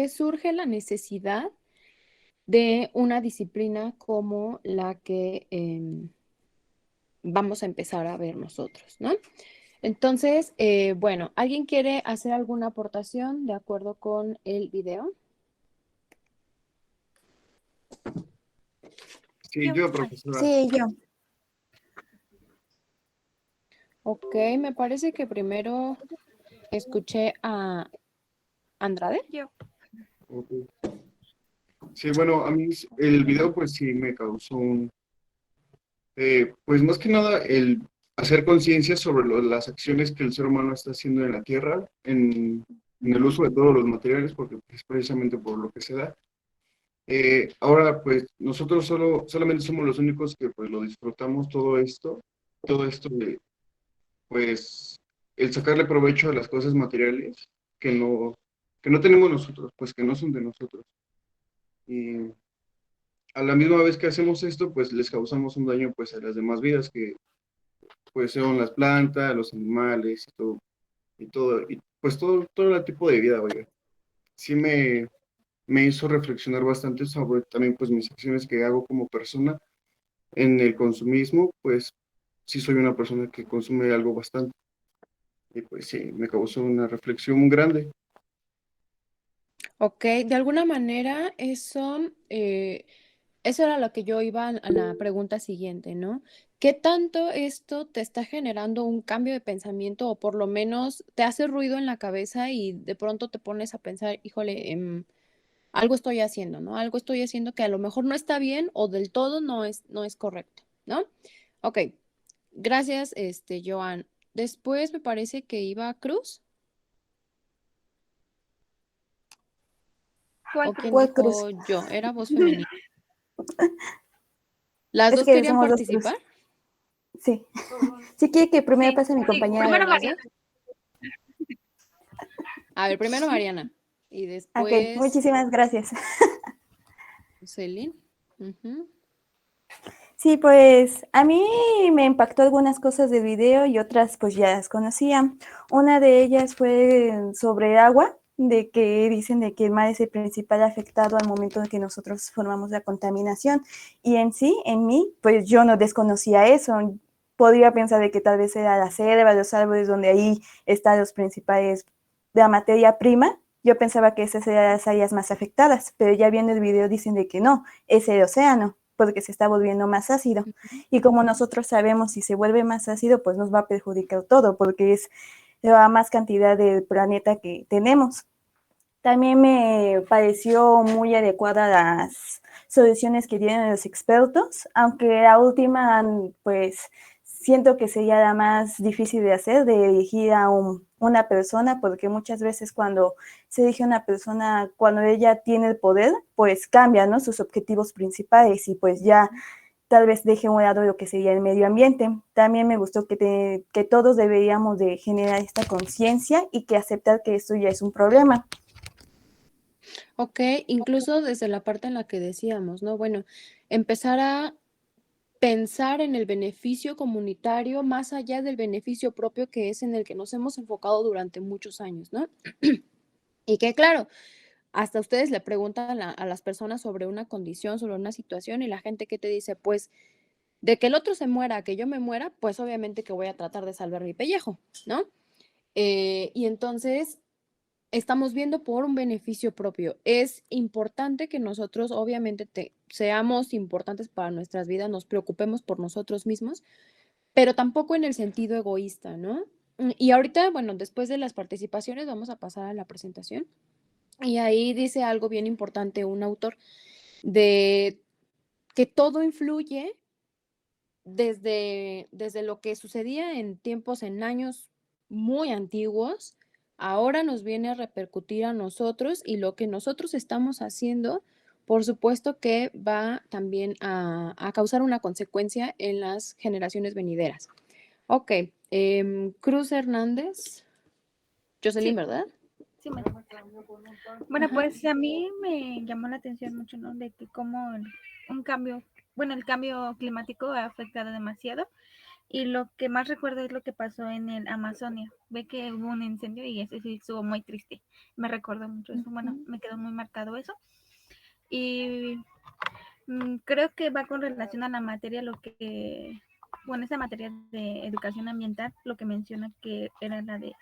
qué surge la necesidad de una disciplina como la que vamos a empezar a ver nosotros, ¿no? Entonces, bueno, ¿alguien quiere hacer alguna aportación de acuerdo con el video? Sí, yo, profesora. Sí, yo. Ok, me parece que primero escuché a Andrade. Yo. Ok. Sí, bueno, a mí el video pues sí me causó pues más que nada el hacer conciencia sobre las acciones que el ser humano está haciendo en la Tierra, en el uso de todos los materiales, porque es precisamente por lo que se da. Ahora, pues nosotros solamente somos los únicos que pues lo disfrutamos todo esto de, pues, el sacarle provecho a las cosas materiales que no tenemos nosotros, pues que no son de nosotros. Y a la misma vez que hacemos esto, pues les causamos un daño pues a las demás vidas que pues son las plantas, los animales y pues todo el tipo de vida, oiga. Sí me hizo reflexionar bastante sobre también pues mis acciones que hago como persona en el consumismo, pues sí soy una persona que consume algo bastante y pues sí, me causó una reflexión muy grande. Ok, de alguna manera eso era lo que yo iba a la pregunta siguiente, ¿no? ¿Qué tanto esto te está generando un cambio de pensamiento o por lo menos te hace ruido en la cabeza y de pronto te pones a pensar, híjole, algo estoy haciendo, ¿no? Algo estoy haciendo que a lo mejor no está bien o del todo no es correcto, ¿no? Ok, gracias, Joan. Después me parece que iba Cruz. ¿Cuál ¿O quién ¿Cuál dijo cruz? yo? Era voz femenina. ¿Las Es dos que querían somos dos cruz. participar? Sí. Si quiere que primero Sí, pase a mi sí, compañera. A ver, primero vas ya. Mariana. A ver, primero Mariana y Ok, después muchísimas gracias. Celine. Ujú. Sí, pues a mí me impactó algunas cosas del video y otras pues ya las conocía. Una de ellas fue sobre agua, de que dicen de que el mar es el principal afectado al momento en que nosotros formamos la contaminación. Y en sí, en mí, pues yo no desconocía eso. Podría pensar de que tal vez era la selva, los árboles donde ahí están los principales, la materia prima. Yo pensaba que esas eran las áreas más afectadas, pero ya viendo el video dicen de que no, es el océano porque se está volviendo más ácido. Y como nosotros sabemos, si se vuelve más ácido, pues nos va a perjudicar todo, porque es la más cantidad del planeta que tenemos. También me pareció muy adecuada las soluciones que tienen los expertos, aunque la última, pues siento que sería la más difícil de hacer, de elegir a una persona, porque muchas veces cuando se elige a una persona, cuando ella tiene el poder, pues cambia, ¿no? Sus objetivos principales y pues ya tal vez deje a un lado lo que sería el medio ambiente. También me gustó que todos deberíamos de generar esta conciencia y que aceptar que esto ya es un problema. Ok, incluso desde la parte en la que decíamos, ¿no? Bueno, empezar a pensar en el beneficio comunitario más allá del beneficio propio que es en el que nos hemos enfocado durante muchos años, ¿no? Y que claro, hasta ustedes le preguntan a las personas sobre una condición, sobre una situación y la gente que te dice, pues de que el otro se muera, a que yo me muera, pues obviamente que voy a tratar de salvar mi pellejo, ¿no? Y entonces estamos viendo por un beneficio propio. Es importante que nosotros, obviamente, seamos importantes para nuestras vidas, nos preocupemos por nosotros mismos, pero tampoco en el sentido egoísta, ¿no? Y ahorita, bueno, después de las participaciones vamos a pasar a la presentación. Y ahí dice algo bien importante un autor de que todo influye desde lo que sucedía en tiempos, en años muy antiguos, ahora nos viene a repercutir a nosotros y lo que nosotros estamos haciendo, por supuesto que va también a causar una consecuencia en las generaciones venideras. Ok, Cruz Hernández, Jocelyn, Sí, ¿verdad? sí, bueno, Ajá. pues a mí me llamó la atención mucho, ¿no? De que como un cambio, bueno, el cambio climático ha afectado demasiado Y lo que más recuerdo es lo que pasó en el Amazonia. Ve que hubo un incendio y ese sí estuvo muy triste. Me recordó mucho eso. Bueno, me quedó muy marcado eso. Y creo que va con relación a la materia, bueno, esa materia de educación ambiental, lo que menciona que era la de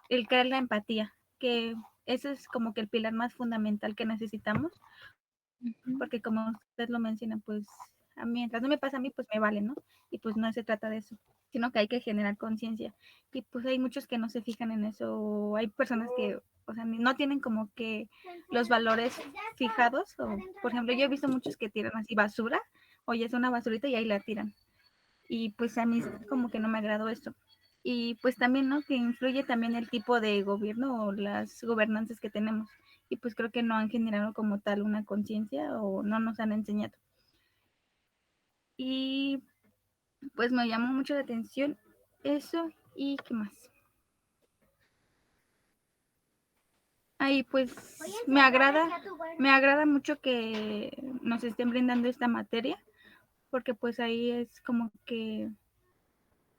el crear la empatía, que eso es como que el pilar más fundamental que necesitamos, porque como usted lo menciona, pues mientras no me pasa a mí, pues me vale, ¿no? Y pues no se trata de eso, sino que hay que generar conciencia. Y pues hay muchos que no se fijan en eso, o hay personas que, o sea, no tienen como que los valores fijados, o por ejemplo, yo he visto muchos que tiran así basura, o ya es una basurita y ahí la tiran. Y pues a mí como que no me agradó esto. Y pues también, ¿no? Que influye también el tipo de gobierno o las gobernanzas que tenemos. Y pues creo que no han generado como tal una conciencia o no nos han enseñado. Y pues me llamó mucho la atención eso y qué más. Ahí pues me agrada mucho que nos estén brindando esta materia, porque pues ahí es como que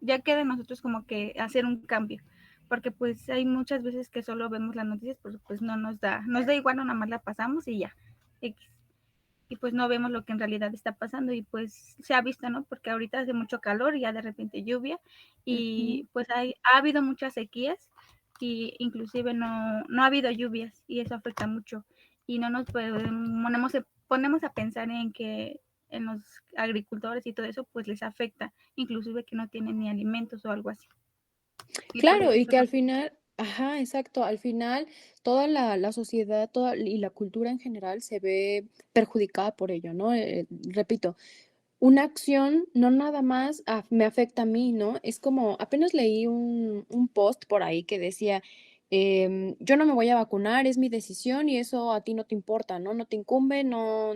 ya queda en nosotros como que hacer un cambio, porque pues hay muchas veces que solo vemos las noticias, pues no nos da igual, no nada más la pasamos y ya, X. Y pues no vemos lo que en realidad está pasando y pues se ha visto, ¿no? Porque ahorita hace mucho calor y ya de repente lluvia y pues ha habido muchas sequías y inclusive no ha habido lluvias y eso afecta mucho y no nos ponemos a pensar en que en los agricultores y todo eso pues les afecta, inclusive que no tienen ni alimentos o algo así. Y por Claro, eso y fue que al final, ajá, exacto, al final toda la sociedad, toda y la cultura en general se ve perjudicada por ello, ¿no? Repito, una acción no nada más me afecta a mí, ¿no? Es como, apenas leí un post por ahí que decía, yo no me voy a vacunar, es mi decisión y eso a ti no te importa, ¿no? No te incumbe, no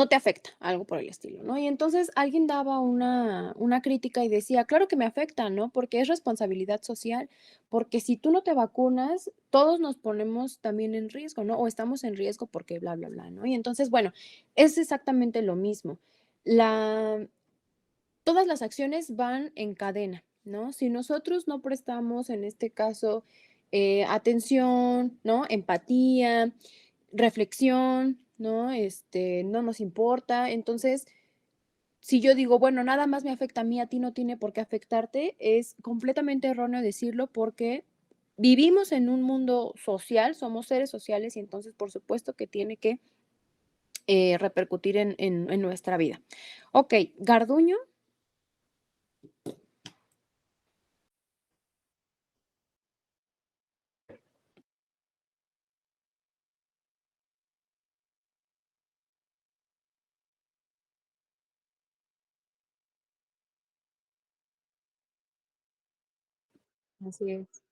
te afecta, algo por el estilo, ¿no? Y entonces alguien daba una crítica y decía, claro que me afecta, ¿no? Porque es responsabilidad social, porque si tú no te vacunas, todos nos ponemos también en riesgo, ¿no? O estamos en riesgo porque bla, bla, bla, ¿no? Y entonces, bueno, es exactamente lo mismo. La, todas las acciones van en cadena, ¿no? Si nosotros no prestamos, en este caso, atención, ¿no? Empatía, reflexión, ¿no? No nos importa. Entonces, si yo digo, bueno, nada más me afecta a mí, a ti no tiene por qué afectarte, es completamente erróneo decirlo porque vivimos en un mundo social, somos seres sociales y entonces, por supuesto que tiene que repercutir en nuestra vida. Ok, Garduño. Así es.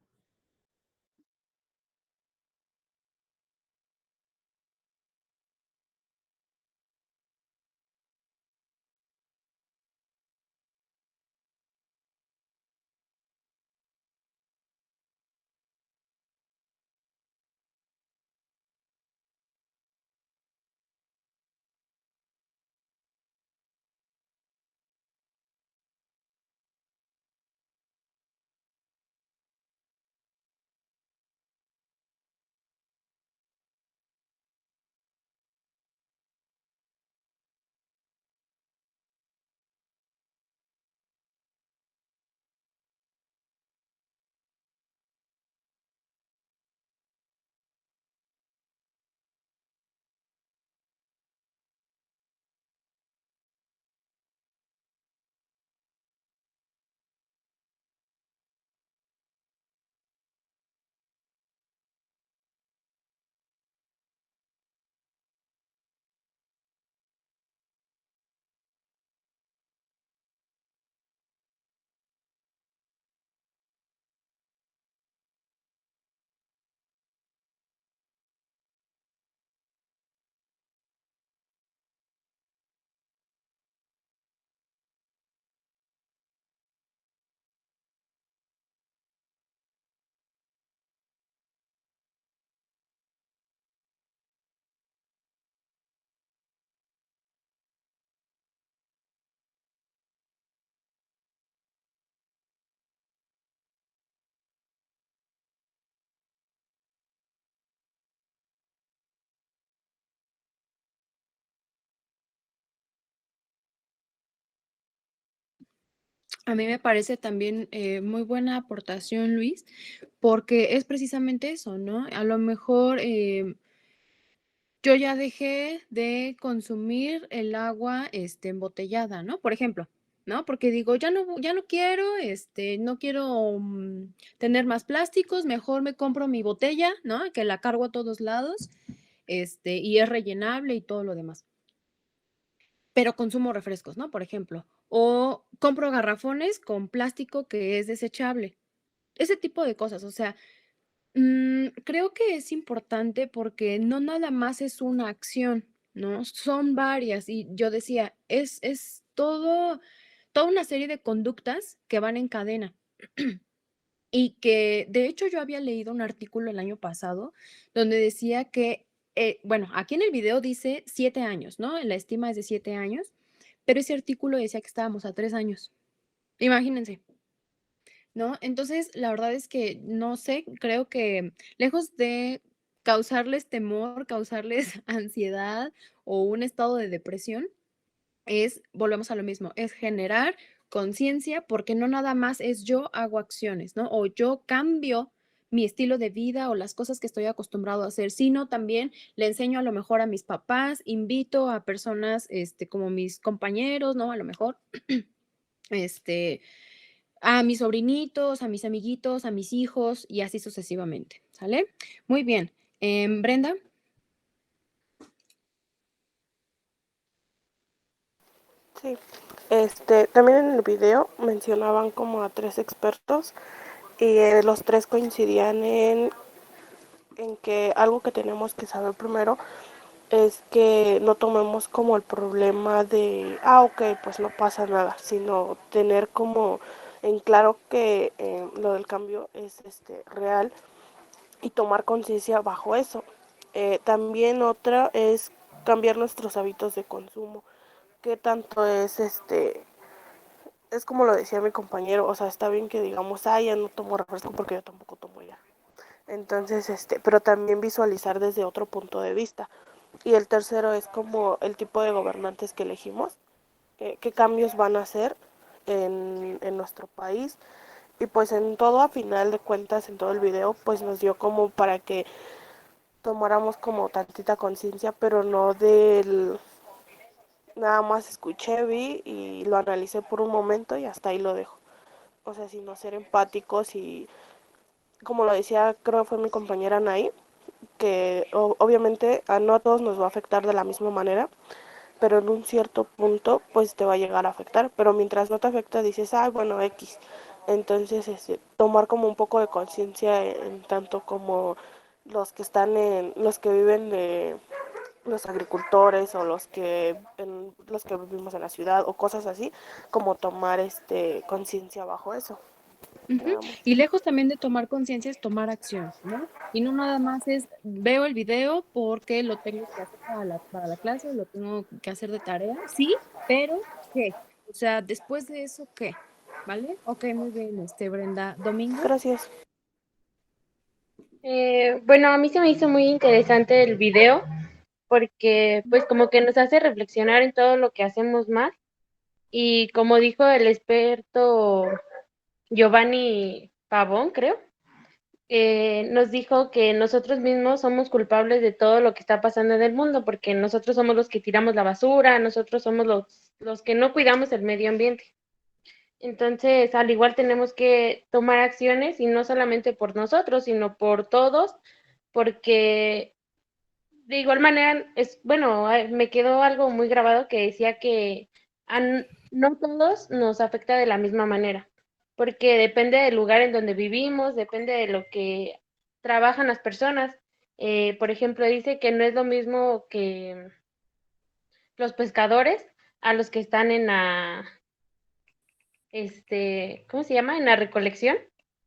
A mí me parece también muy buena aportación, Luis, porque es precisamente eso, ¿no? A lo mejor yo ya dejé de consumir el agua embotellada, ¿no? Por ejemplo, ¿no? Porque digo, ya no quiero, no quiero tener más plásticos, mejor me compro mi botella, ¿no? Que la cargo a todos lados, y es rellenable y todo lo demás. Pero consumo refrescos, ¿no? Por ejemplo, o compro garrafones con plástico que es desechable. Ese tipo de cosas, o sea, creo que es importante porque no nada más es una acción, ¿no? Son varias. Y yo decía, es toda una serie de conductas que van en cadena. Y que, de hecho, yo había leído un artículo el año pasado donde decía que, bueno, aquí en el video dice 7 años, ¿no? La estima es de 7 años, pero ese artículo decía que estábamos a 3 años. Imagínense, ¿no? Entonces, la verdad es que no sé, creo que lejos de causarles temor, causarles ansiedad o un estado de depresión, volvemos a lo mismo, es generar conciencia, porque no nada más es yo hago acciones, ¿no? O yo cambio mi estilo de vida o las cosas que estoy acostumbrado a hacer, sino también le enseño a lo mejor a mis papás, invito a personas, como mis compañeros, ¿no? A lo mejor, este, a mis sobrinitos, a mis amiguitos, a mis hijos y así sucesivamente, ¿sale? Muy bien. Brenda. Sí, también en el video mencionaban como a tres expertos y los tres coincidían en que algo que tenemos que saber primero es que no tomemos como el problema de, ok, pues no pasa nada, sino tener como en claro que lo del cambio es real y tomar conciencia bajo eso. También otra es cambiar nuestros hábitos de consumo. ¿Qué tanto es como lo decía mi compañero, o sea, está bien que digamos, ya no tomo refresco porque yo tampoco tomo ya. Entonces, pero también visualizar desde otro punto de vista. Y el tercero es como el tipo de gobernantes que elegimos, qué cambios van a hacer en nuestro país. Y pues en todo, a final de cuentas, en todo el video, pues nos dio como para que tomáramos como tantita conciencia, pero no del nada más escuché, vi y lo analicé por un momento y hasta ahí lo dejo. O sea, sino ser empáticos y, como lo decía, creo que fue mi compañera Anaí, que obviamente no a todos nos va a afectar de la misma manera, pero en un cierto punto pues te va a llegar a afectar, pero mientras no te afecta dices, ay, bueno, X. Entonces, tomar como un poco de conciencia en tanto como los que viven de los agricultores o los que vivimos en la ciudad o cosas así, como tomar conciencia bajo eso. Ujú. Nada más. Y lejos también de tomar conciencia es tomar acción, ¿no? Y no nada más es veo el video porque lo tengo que hacer para la clase, lo tengo que hacer de tarea, sí, pero ¿qué? O sea, después de eso, ¿qué? ¿Vale? Ok, muy bien, Brenda. Domingo. Gracias. Bueno, a mí se me hizo muy interesante el video porque pues como que nos hace reflexionar en todo lo que hacemos mal y como dijo el experto Giovanni Pavón, creo, nos dijo que nosotros mismos somos culpables de todo lo que está pasando en el mundo porque nosotros somos los que tiramos la basura, nosotros somos los que no cuidamos el medio ambiente. Entonces, al igual tenemos que tomar acciones y no solamente por nosotros, sino por todos, porque de igual manera es, bueno, me quedó algo muy grabado que decía que no todos nos afecta de la misma manera, porque depende del lugar en donde vivimos, depende de lo que trabajan las personas. Por ejemplo, dice que no es lo mismo que los pescadores a los que están en la ¿cómo se llama? En la recolección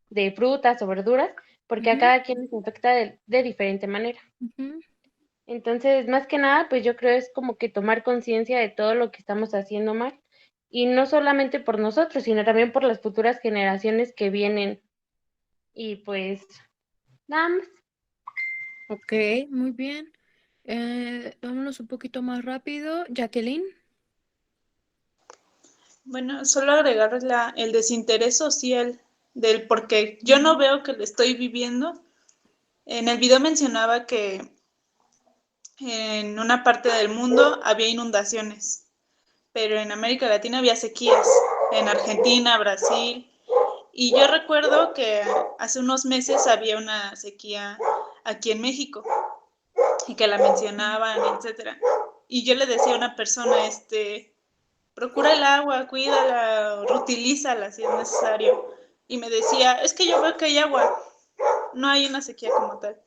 de frutas o verduras, porque a Ujú, cada quien les afecta de diferente manera. ujú. Entonces, más que nada, pues yo creo es como que tomar conciencia de todo lo que estamos haciendo mal, y no solamente por nosotros, sino también por las futuras generaciones que vienen. Y pues, nada más. Ok, muy bien. Vámonos un poquito más rápido. Jacqueline. Bueno, solo agregar el desinterés social del porque yo no veo que lo estoy viviendo. En el video mencionaba que en una parte del mundo había inundaciones, pero en América Latina había sequías, en Argentina, Brasil, y yo recuerdo que hace unos meses había una sequía aquí en México y que la mencionaban, etcétera. Y yo le decía a una persona, procura el agua, cuídala, reutilízala si es necesario. Y me decía, es que yo veo que hay agua, no hay una sequía como tal.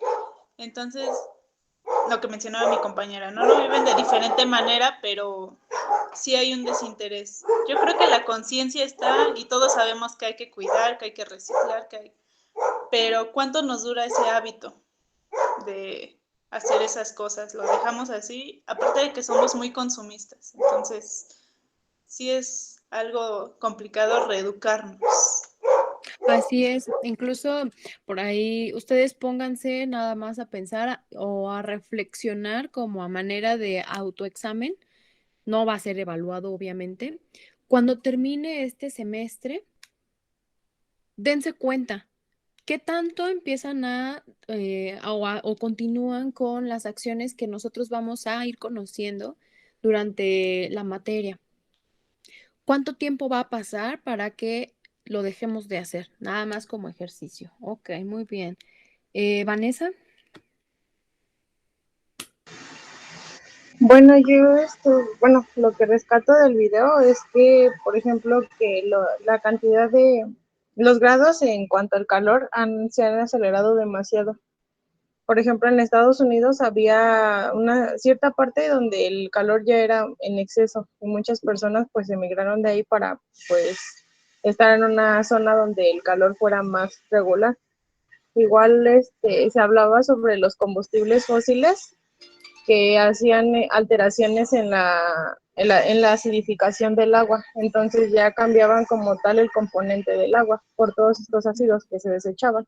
Entonces, lo que mencionaba mi compañera, no lo viven de diferente manera, pero sí hay un desinterés. Yo creo que la conciencia está y todos sabemos que hay que cuidar, que hay que reciclar, pero ¿cuánto nos dura ese hábito de hacer esas cosas? Lo dejamos así, aparte de que somos muy consumistas, entonces sí es algo complicado reeducarnos. Así es, incluso por ahí ustedes pónganse nada más a pensar o a reflexionar como a manera de autoexamen, no va a ser evaluado obviamente. Cuando termine este semestre, dense cuenta qué tanto empiezan o continúan con las acciones que nosotros vamos a ir conociendo durante la materia. ¿Cuánto tiempo va a pasar para que lo dejemos de hacer? Nada más como ejercicio. Ok, muy bien. Vanessa. Bueno, bueno, lo que rescato del video es que, por ejemplo, que la cantidad de los grados en cuanto al calor se han acelerado demasiado. Por ejemplo, en Estados Unidos había una cierta parte donde el calor ya era en exceso y muchas personas pues emigraron de ahí para pues estar en una zona donde el calor fuera más regular. Igual se hablaba sobre los combustibles fósiles que hacían alteraciones en la acidificación del agua. Entonces ya cambiaban como tal el componente del agua por todos estos ácidos que se desechaban.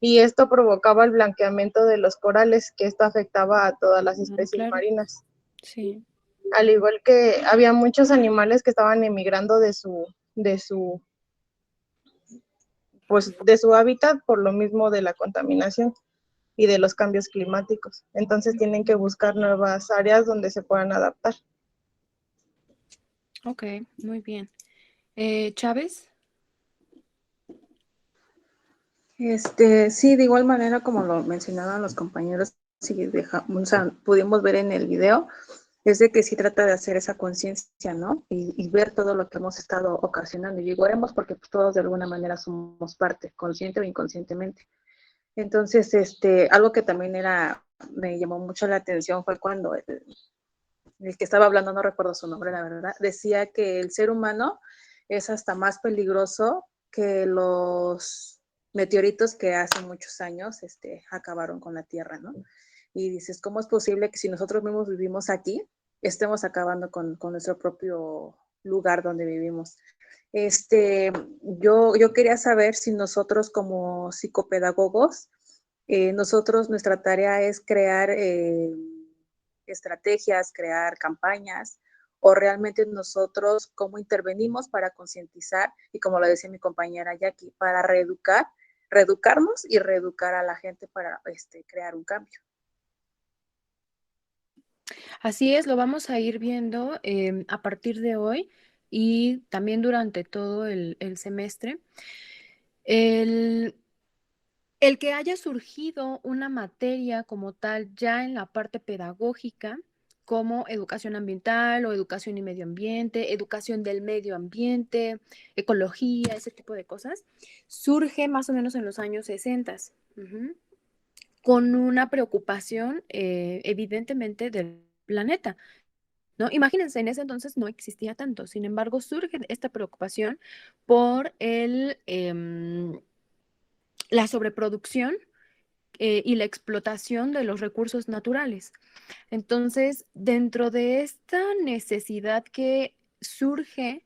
Y esto provocaba el blanqueamiento de los corales, que esto afectaba a todas las especies Claro, marinas. sí. Al igual que había muchos animales que estaban emigrando de su hábitat por lo mismo de la contaminación y de los cambios climáticos. Entonces tienen que buscar nuevas áreas donde se puedan adaptar. Ok, muy bien. Chávez. Sí, de igual manera como lo mencionaban los compañeros, sí, o sea, pudimos ver en el video, es de que sí trata de hacer esa conciencia, ¿no? Y ver todo lo que hemos estado ocasionando. Y digo hemos porque pues, todos de alguna manera somos parte, consciente o inconscientemente. Entonces, algo que también me llamó mucho la atención fue cuando el que estaba hablando, no recuerdo su nombre, la verdad, decía que el ser humano es hasta más peligroso que los meteoritos que hace muchos años acabaron con la Tierra, ¿no? Y dices, ¿cómo es posible que si nosotros mismos vivimos aquí, estemos acabando con nuestro propio lugar donde vivimos? Yo quería saber si nosotros como psicopedagogos, nuestra tarea es crear estrategias, crear campañas, o realmente nosotros cómo intervenimos para concientizar y como lo decía mi compañera Jackie, para reeducarnos y reeducar a la gente para crear un cambio. Así es, lo vamos a ir viendo a partir de hoy y también durante todo el semestre. El que haya surgido una materia como tal ya en la parte pedagógica, como educación ambiental o educación y medio ambiente, educación del medio ambiente, ecología, ese tipo de cosas, surge más o menos en los años 60, con una preocupación evidentemente del planeta, ¿no? Imagínense, en ese entonces no existía tanto, sin embargo, surge esta preocupación por la sobreproducción y la explotación de los recursos naturales. Entonces, dentro de esta necesidad que surge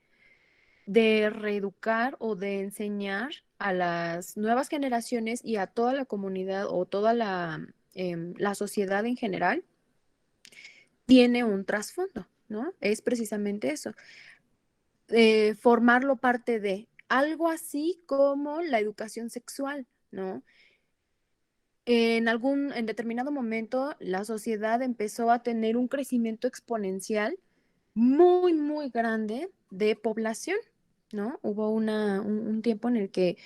de reeducar o de enseñar a las nuevas generaciones y a toda la comunidad o toda la sociedad en general, tiene un trasfondo, ¿no? Es precisamente eso. formarlo parte de algo así como la educación sexual, ¿no? En determinado momento, la sociedad empezó a tener un crecimiento exponencial muy, muy grande de población, ¿no? Hubo un tiempo en el que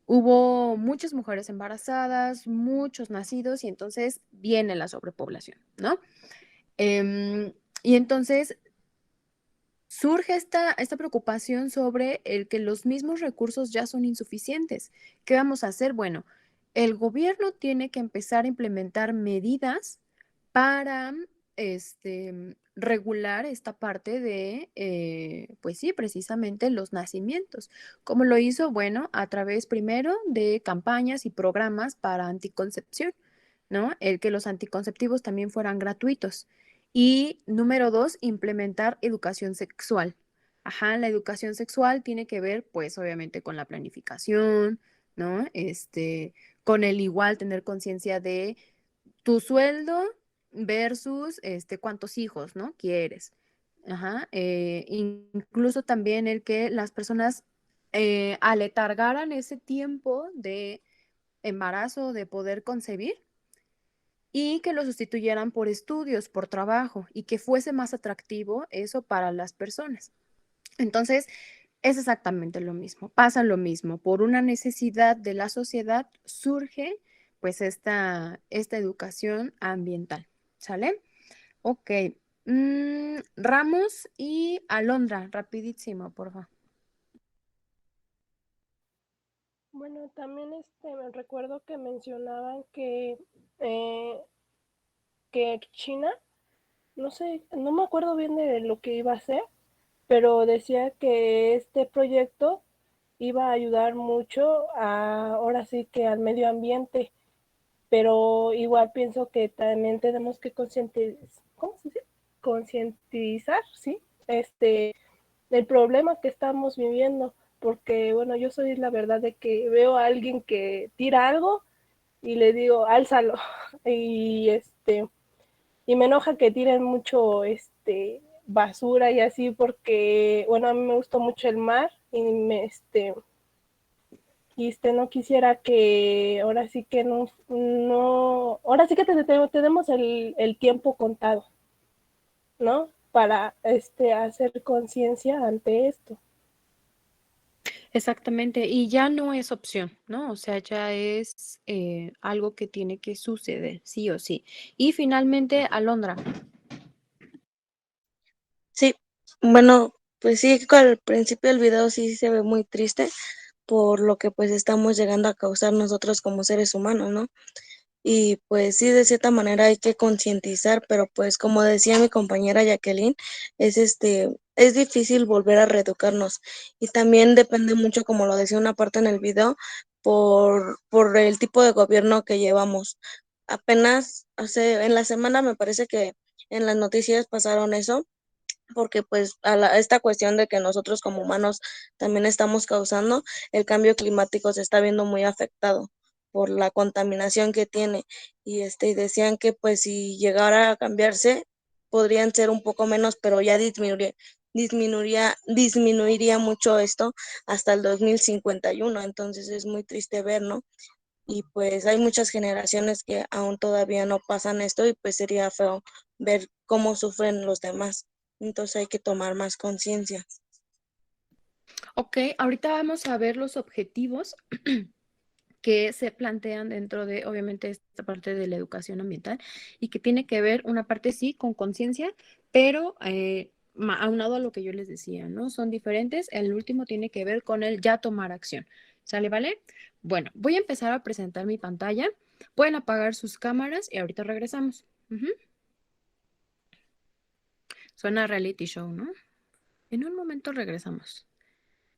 hubo muchas mujeres embarazadas, muchos nacidos, y entonces viene la sobrepoblación, ¿no? Y entonces surge esta preocupación sobre el que los mismos recursos ya son insuficientes. ¿Qué vamos a hacer? Bueno, el gobierno tiene que empezar a implementar medidas para regular esta parte de, pues sí, precisamente los nacimientos. ¿Cómo lo hizo? Bueno, a través primero de campañas y programas para anticoncepción, ¿no? El que los anticonceptivos también fueran gratuitos. Y número dos, implementar educación sexual. Ajá, la educación sexual tiene que ver, pues, obviamente con la planificación, ¿no? Con el igual tener conciencia de tu sueldo versus, cuántos hijos, ¿no? Quieres. Ajá, incluso también el que las personas aletargaran ese tiempo de embarazo, de poder concebir, y que lo sustituyeran por estudios, por trabajo, y que fuese más atractivo eso para las personas. Entonces, es exactamente lo mismo, pasa lo mismo. Por una necesidad de la sociedad surge pues esta educación ambiental, ¿sale? Ok. Ramos y Alondra, rapidísimo, por favor. Bueno, también me recuerdo que mencionaban eh, que China, no sé, no me acuerdo bien de lo que iba a hacer, pero decía que este proyecto iba a ayudar mucho ahora sí que al medio ambiente, pero igual pienso que también tenemos que ¿cómo se dice? Concientizar, ¿sí? El problema que estamos viviendo, porque bueno, yo soy la verdad de que veo a alguien que tira algo y le digo, álzalo, y y me enoja que tiren mucho basura y así porque bueno, a mí me gustó mucho el mar y no quisiera que ahora sí que ahora sí que tenemos el tiempo contado, ¿no? Para hacer conciencia ante esto. Exactamente, y ya no es opción, ¿no? O sea, ya es algo que tiene que suceder, sí o sí. Y finalmente, Alondra. Sí, bueno, pues sí, al principio del video sí se ve muy triste por lo que pues estamos llegando a causar nosotros como seres humanos, ¿no? Y pues sí, de cierta manera hay que concientizar, pero pues como decía mi compañera Jacqueline, es difícil volver a reeducarnos y también depende mucho, como lo decía una parte en el video, por el tipo de gobierno que llevamos. Apenas en la semana me parece que en las noticias pasaron eso, porque pues esta cuestión de que nosotros como humanos también estamos causando, el cambio climático se está viendo muy afectado por la contaminación que tiene y decían que pues si llegara a cambiarse podrían ser un poco menos, pero ya disminuiría mucho esto hasta el 2051, entonces es muy triste ver, ¿no? Y pues hay muchas generaciones que aún todavía no pasan esto y pues sería feo ver cómo sufren los demás. Entonces hay que tomar más conciencia. Ok, ahorita vamos a ver los objetivos que se plantean dentro de, obviamente, esta parte de la educación ambiental y que tiene que ver una parte, sí, con conciencia, pero aunado a lo que yo les decía, ¿no? Son diferentes. El último tiene que ver con el ya tomar acción. ¿Sale, vale? Bueno, voy a empezar a presentar mi pantalla. Pueden apagar sus cámaras y ahorita regresamos. Suena reality show, ¿no? En un momento regresamos.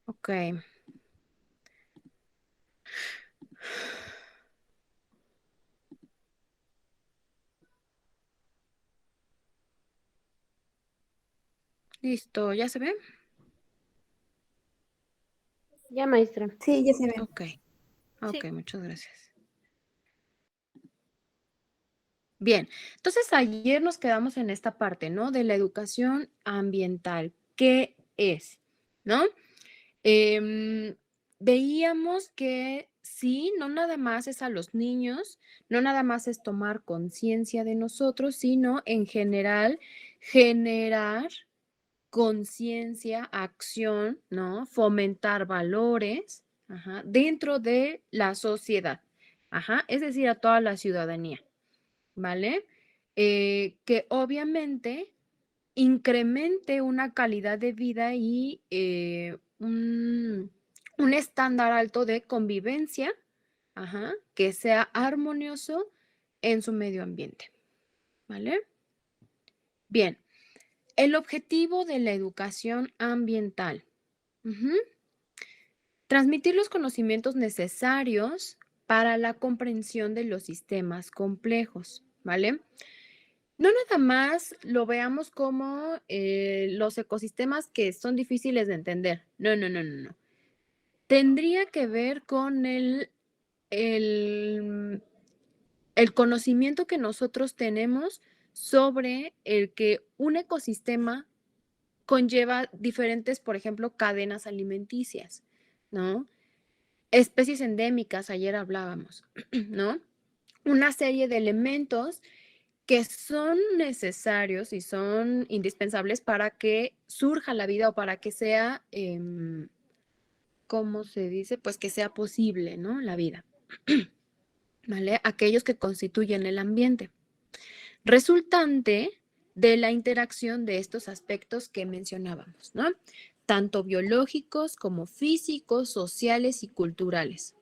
Ok. Listo, ¿ya se ve? Ya, maestra. Sí, ya se ve. Ok, Sí. muchas gracias. Bien, entonces ayer nos quedamos en esta parte, ¿no? De la educación ambiental. ¿Qué es? ¿no? Veíamos que sí, no nada más es a los niños, no nada más es tomar conciencia de nosotros, sino en general generar conciencia, acción, ¿no? Fomentar valores, ajá, dentro de la sociedad, ajá, es decir, a toda la ciudadanía, ¿vale? Que obviamente incremente una calidad de vida y un estándar alto de convivencia, ajá, que sea armonioso en su medio ambiente, ¿vale? Bien, el objetivo de la educación ambiental. Ujú. Transmitir los conocimientos necesarios para la comprensión de los sistemas complejos, ¿vale? No nada más lo veamos como los ecosistemas que son difíciles de entender. No, no, no, no, no. Tendría que ver con el, el conocimiento que nosotros tenemos sobre el que un ecosistema conlleva diferentes, por ejemplo, cadenas alimenticias, ¿no? Especies endémicas, ayer hablábamos, ¿no? Una serie de elementos que son necesarios y son indispensables para que surja la vida o para que sea, ¿cómo se dice? Pues que sea posible, ¿no? La vida, ¿vale? Aquellos que constituyen el ambiente, resultante de la interacción de estos aspectos que mencionábamos, ¿no? Tanto biológicos como físicos, sociales y culturales.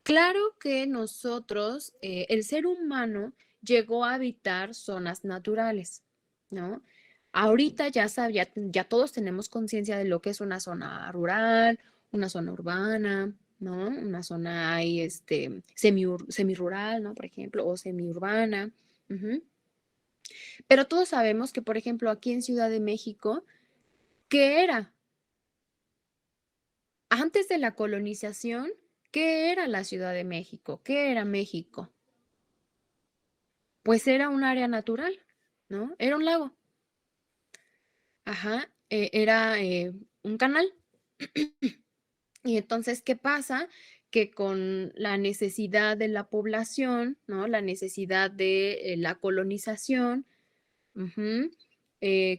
Claro que nosotros, el ser humano, llegó a habitar zonas naturales, ¿no? Ahorita ya todos tenemos conciencia de lo que es una zona rural, una zona urbana, ¿no? Una zona ahí, semirural, ¿no? Por ejemplo, o semiurbana. Ujú. Pero todos sabemos que, por ejemplo, aquí en Ciudad de México, ¿qué era? Antes de la colonización, ¿qué era la Ciudad de México? ¿Qué era México? Pues era un área natural, ¿no? Era un lago. Ajá, era un canal. Y entonces, ¿qué pasa? Que con la necesidad de la población, ¿no? La necesidad de la colonización, ujú,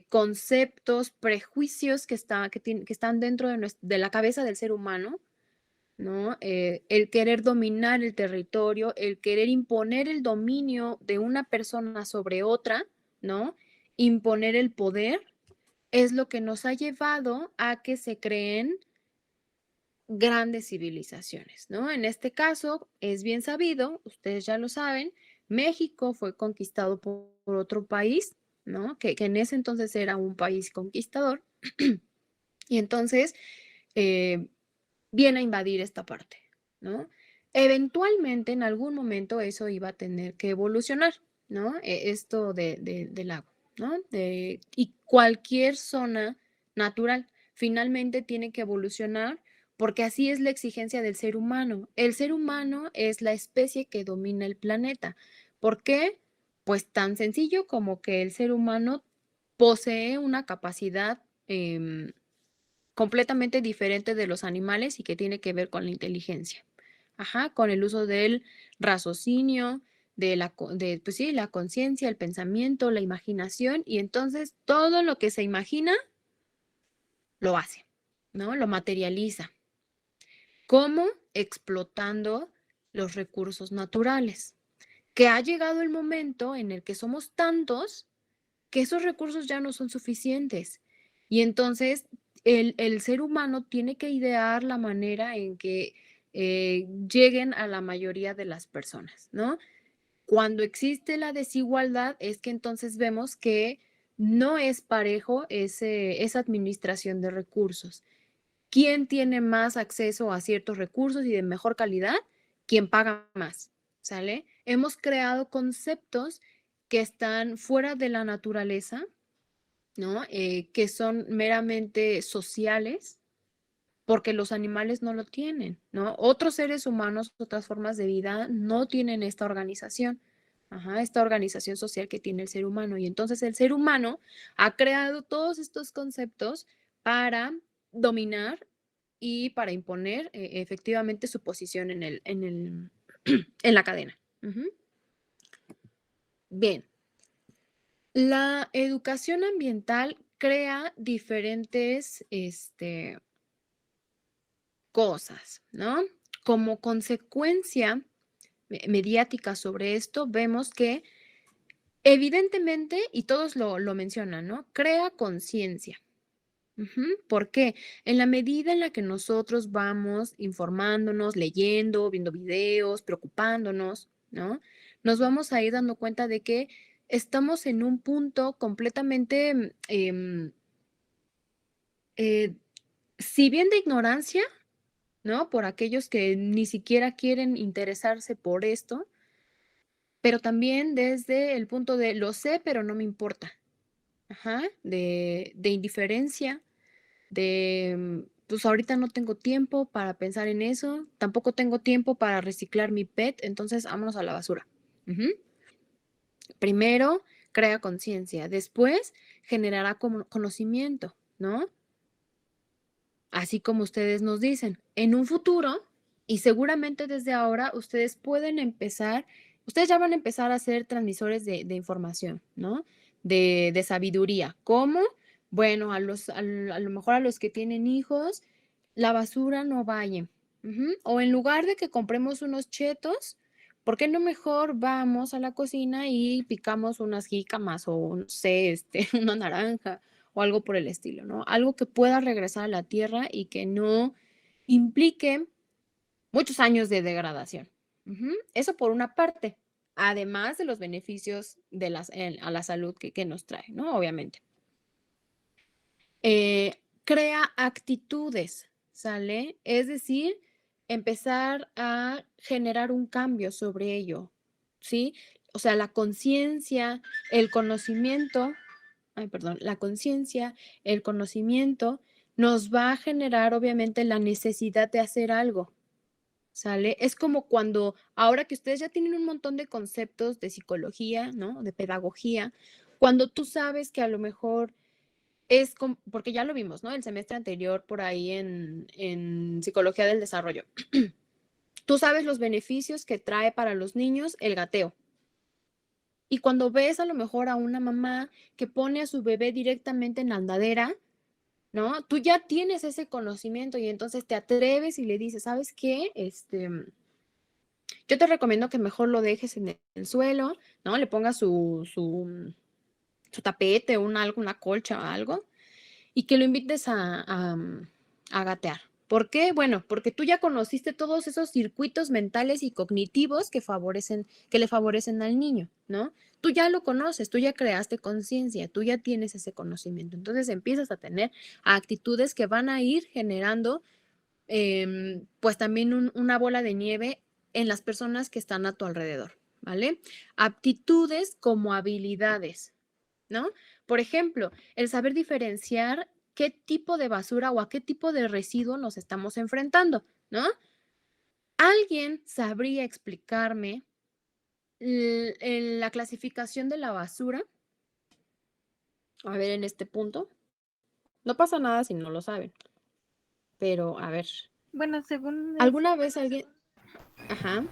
conceptos, prejuicios que están dentro de la cabeza del ser humano, ¿no? El querer dominar el territorio, el querer imponer el dominio de una persona sobre otra, ¿no? Imponer el poder es lo que nos ha llevado a que se creen grandes civilizaciones, ¿no? En este caso, es bien sabido, ustedes ya lo saben, México fue conquistado por otro país, ¿no? Que en ese entonces era un país conquistador, y entonces eh, viene a invadir esta parte, ¿no? Eventualmente, en algún momento, eso iba a tener que evolucionar, ¿no? Esto del agua, ¿no? Y cualquier zona natural finalmente tiene que evolucionar porque así es la exigencia del ser humano. El ser humano es la especie que domina el planeta. ¿Por qué? Pues tan sencillo como que el ser humano posee una capacidad completamente diferente de los animales y que tiene que ver con la inteligencia. Ajá, con el uso del raciocinio, pues sí, la conciencia, el pensamiento, la imaginación, y entonces todo lo que se imagina lo hace, ¿no? Lo materializa. ¿Cómo? Explotando los recursos naturales. Que ha llegado el momento en el que somos tantos que esos recursos ya no son suficientes. Y entonces el ser humano tiene que idear la manera en que lleguen a la mayoría de las personas, ¿no? Cuando existe la desigualdad es que entonces vemos que no es parejo esa administración de recursos. ¿Quién tiene más acceso a ciertos recursos y de mejor calidad? ¿Quién paga más? ¿Sale? Hemos creado conceptos que están fuera de la naturaleza, ¿no? Que son meramente sociales, porque los animales no lo tienen, ¿no? Otros seres humanos, otras formas de vida no tienen esta organización, ajá, esta organización social que tiene el ser humano. Y entonces el ser humano ha creado todos estos conceptos para dominar y para imponer efectivamente su posición en la cadena. Ujú. Bien, la educación ambiental crea diferentes cosas, ¿no? Como consecuencia mediática sobre esto, vemos que evidentemente, y todos lo mencionan, ¿no? Crea conciencia. Ujú. ¿Por qué? En la medida en la que nosotros vamos informándonos, leyendo, viendo videos, preocupándonos, ¿no? Nos vamos a ir dando cuenta de que estamos en un punto completamente, eh, si bien de ignorancia, ¿no? Por aquellos que ni siquiera quieren interesarse por esto, pero también desde el punto de lo sé, pero no me importa. Ajá, de indiferencia, pues ahorita no tengo tiempo para pensar en eso, tampoco tengo tiempo para reciclar mi PET, entonces vámonos a la basura. Ujú. Primero, crea conciencia, después generará conocimiento, ¿no? Así como ustedes nos dicen, en un futuro, y seguramente desde ahora, ustedes pueden empezar, ustedes ya van a empezar a ser transmisores de información, ¿no? De sabiduría. ¿Cómo? Bueno, a lo mejor a los que tienen hijos, la basura no vaya. Ujú. O en lugar de que compremos unos chetos, ¿por qué no mejor vamos a la cocina y picamos unas jícamas o no sé, una naranja o algo por el estilo, ¿no? Algo que pueda regresar a la tierra y que no implique muchos años de degradación. Ujú. Eso por una parte, además de los beneficios a la salud que nos trae, ¿no? Obviamente. Crea actitudes, ¿sale? Es decir, empezar a generar un cambio sobre ello, ¿sí? O sea, la conciencia, el conocimiento, ay, perdón, la conciencia, el conocimiento nos va a generar obviamente la necesidad de hacer algo, ¿sale? Es como cuando, ahora que ustedes ya tienen un montón de conceptos de psicología, ¿no? De pedagogía, cuando tú sabes que a lo mejor porque ya lo vimos, ¿no? El semestre anterior por ahí en psicología del desarrollo. Tú sabes los beneficios que trae para los niños el gateo. Y cuando ves a lo mejor a una mamá que pone a su bebé directamente en la andadera, ¿no? Tú ya tienes ese conocimiento y entonces te atreves y le dices, ¿sabes qué? Yo te recomiendo que mejor lo dejes en el suelo, ¿no? Le pongas su tapete, una colcha o algo, y que lo invites a gatear. ¿Por qué? Bueno, porque tú ya conociste todos esos circuitos mentales y cognitivos que le favorecen al niño, ¿no? Tú ya lo conoces, tú ya creaste conciencia, tú ya tienes ese conocimiento. Entonces empiezas a tener actitudes que van a ir generando, pues también una bola de nieve en las personas que están a tu alrededor, ¿vale? Aptitudes como habilidades, ¿no? Por ejemplo, el saber diferenciar qué tipo de basura o a qué tipo de residuo nos estamos enfrentando, ¿no? ¿Alguien sabría explicarme la clasificación de la basura? A ver, en este punto. No pasa nada si no lo saben. Pero, a ver, Bueno, según ¿alguna vez alguien... Ajá.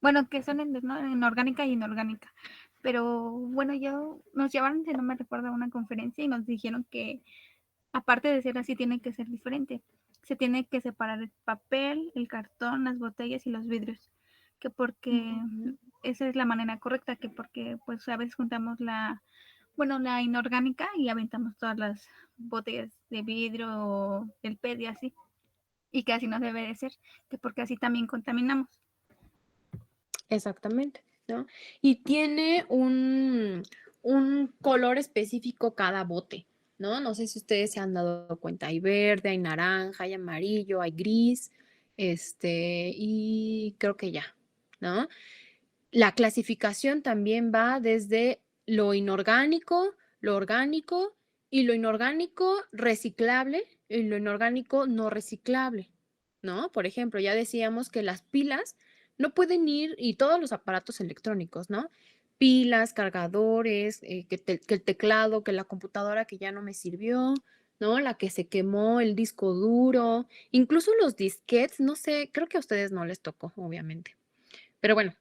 bueno, que son en orgánica y inorgánica. Pero bueno, nos llevaron, si no me recuerdo, a una conferencia y nos dijeron que aparte de ser así, tiene que ser diferente. Se tiene que separar el papel, el cartón, las botellas y los vidrios. Que porque esa es la manera correcta, que porque pues a veces juntamos la inorgánica y aventamos todas las botellas de vidrio o el PET y así. Y que así no debe de ser, que porque así también contaminamos. Exactamente, ¿no? Y tiene un color específico cada bote, ¿no? No sé si ustedes se han dado cuenta. Hay verde, hay naranja, hay amarillo, hay gris, y creo que ya, ¿no? La clasificación también va desde lo inorgánico, lo orgánico y lo inorgánico reciclable y lo inorgánico no reciclable, ¿no? Por ejemplo, ya decíamos que las pilas no pueden ir y todos los aparatos electrónicos, ¿no? Pilas, cargadores, que el teclado, que la computadora que ya no me sirvió, ¿no? La que se quemó, el disco duro, incluso los disquetes, no sé, creo que a ustedes no les tocó, obviamente. Pero bueno,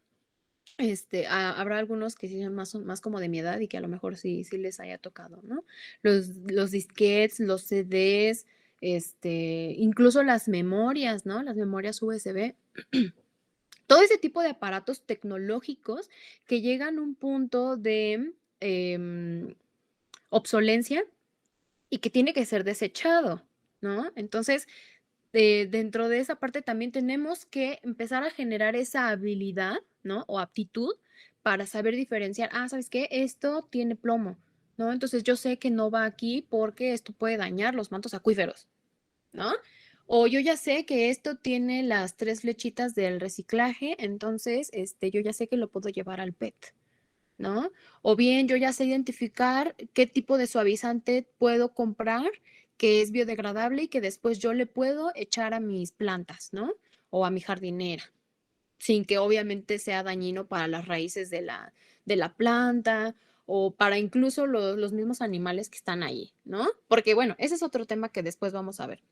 habrá algunos que sí son más como de mi edad y que a lo mejor sí les haya tocado, ¿no? Los disquetes, los CDs, incluso las memorias, ¿no? Las memorias USB. Todo ese tipo de aparatos tecnológicos que llegan a un punto de obsolencia y que tiene que ser desechado, ¿no? Entonces, dentro de esa parte también tenemos que empezar a generar esa habilidad, ¿no? O aptitud para saber diferenciar, ¿sabes qué? Esto tiene plomo, ¿no? Entonces yo sé que no va aquí porque esto puede dañar los mantos acuíferos, ¿no? O yo ya sé que esto tiene las 3 flechitas del reciclaje, entonces, yo ya sé que lo puedo llevar al PET, ¿no? O bien yo ya sé identificar qué tipo de suavizante puedo comprar que es biodegradable y que después yo le puedo echar a mis plantas, ¿no? O a mi jardinera, sin que obviamente sea dañino para las raíces de la planta o para incluso los mismos animales que están ahí, ¿no? Porque bueno, ese es otro tema que después vamos a ver.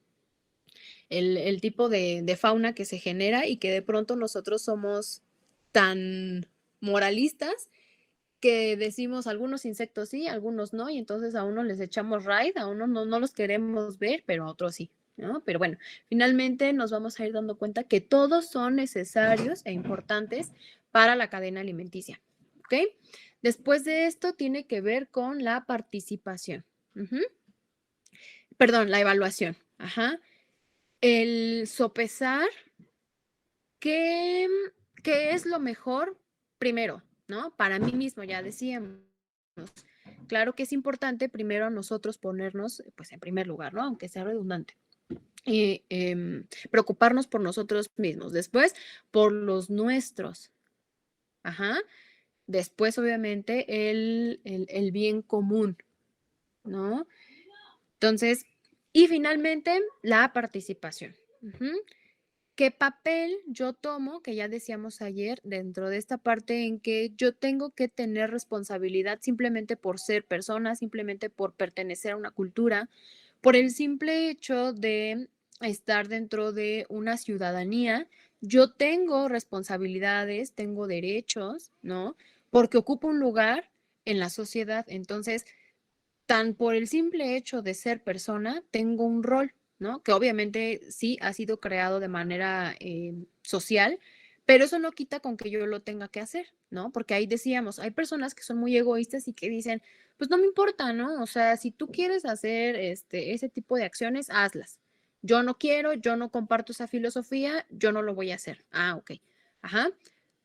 El tipo de fauna que se genera y que de pronto nosotros somos tan moralistas que decimos algunos insectos sí, algunos no, y entonces a unos les echamos raid, a unos no los queremos ver, pero a otros sí, ¿no? Pero bueno, finalmente nos vamos a ir dando cuenta que todos son necesarios e importantes para la cadena alimenticia, ¿ok? Después de esto tiene que ver con la participación. Perdón, la evaluación. Ajá. El sopesar qué es lo mejor primero, ¿no? Para mí mismo, ya decíamos. Claro que es importante primero a nosotros ponernos, pues, en primer lugar, ¿no? Aunque sea redundante. Y preocuparnos por nosotros mismos. Después, por los nuestros. Ajá. Después, obviamente, el bien común, ¿no? Entonces, y finalmente, la participación. ¿Qué papel yo tomo, que ya decíamos ayer, dentro de esta parte en que yo tengo que tener responsabilidad simplemente por ser persona, simplemente por pertenecer a una cultura, por el simple hecho de estar dentro de una ciudadanía? Yo tengo responsabilidades, tengo derechos, ¿no? Porque ocupo un lugar en la sociedad. Entonces, tan por el simple hecho de ser persona, tengo un rol, ¿no? Que obviamente sí ha sido creado de manera social, pero eso no quita con que yo lo tenga que hacer, ¿no? Porque ahí decíamos, hay personas que son muy egoístas y que dicen, pues no me importa, ¿no? O sea, si tú quieres hacer ese tipo de acciones, hazlas. Yo no quiero, yo no comparto esa filosofía, yo no lo voy a hacer. Ok. Ajá.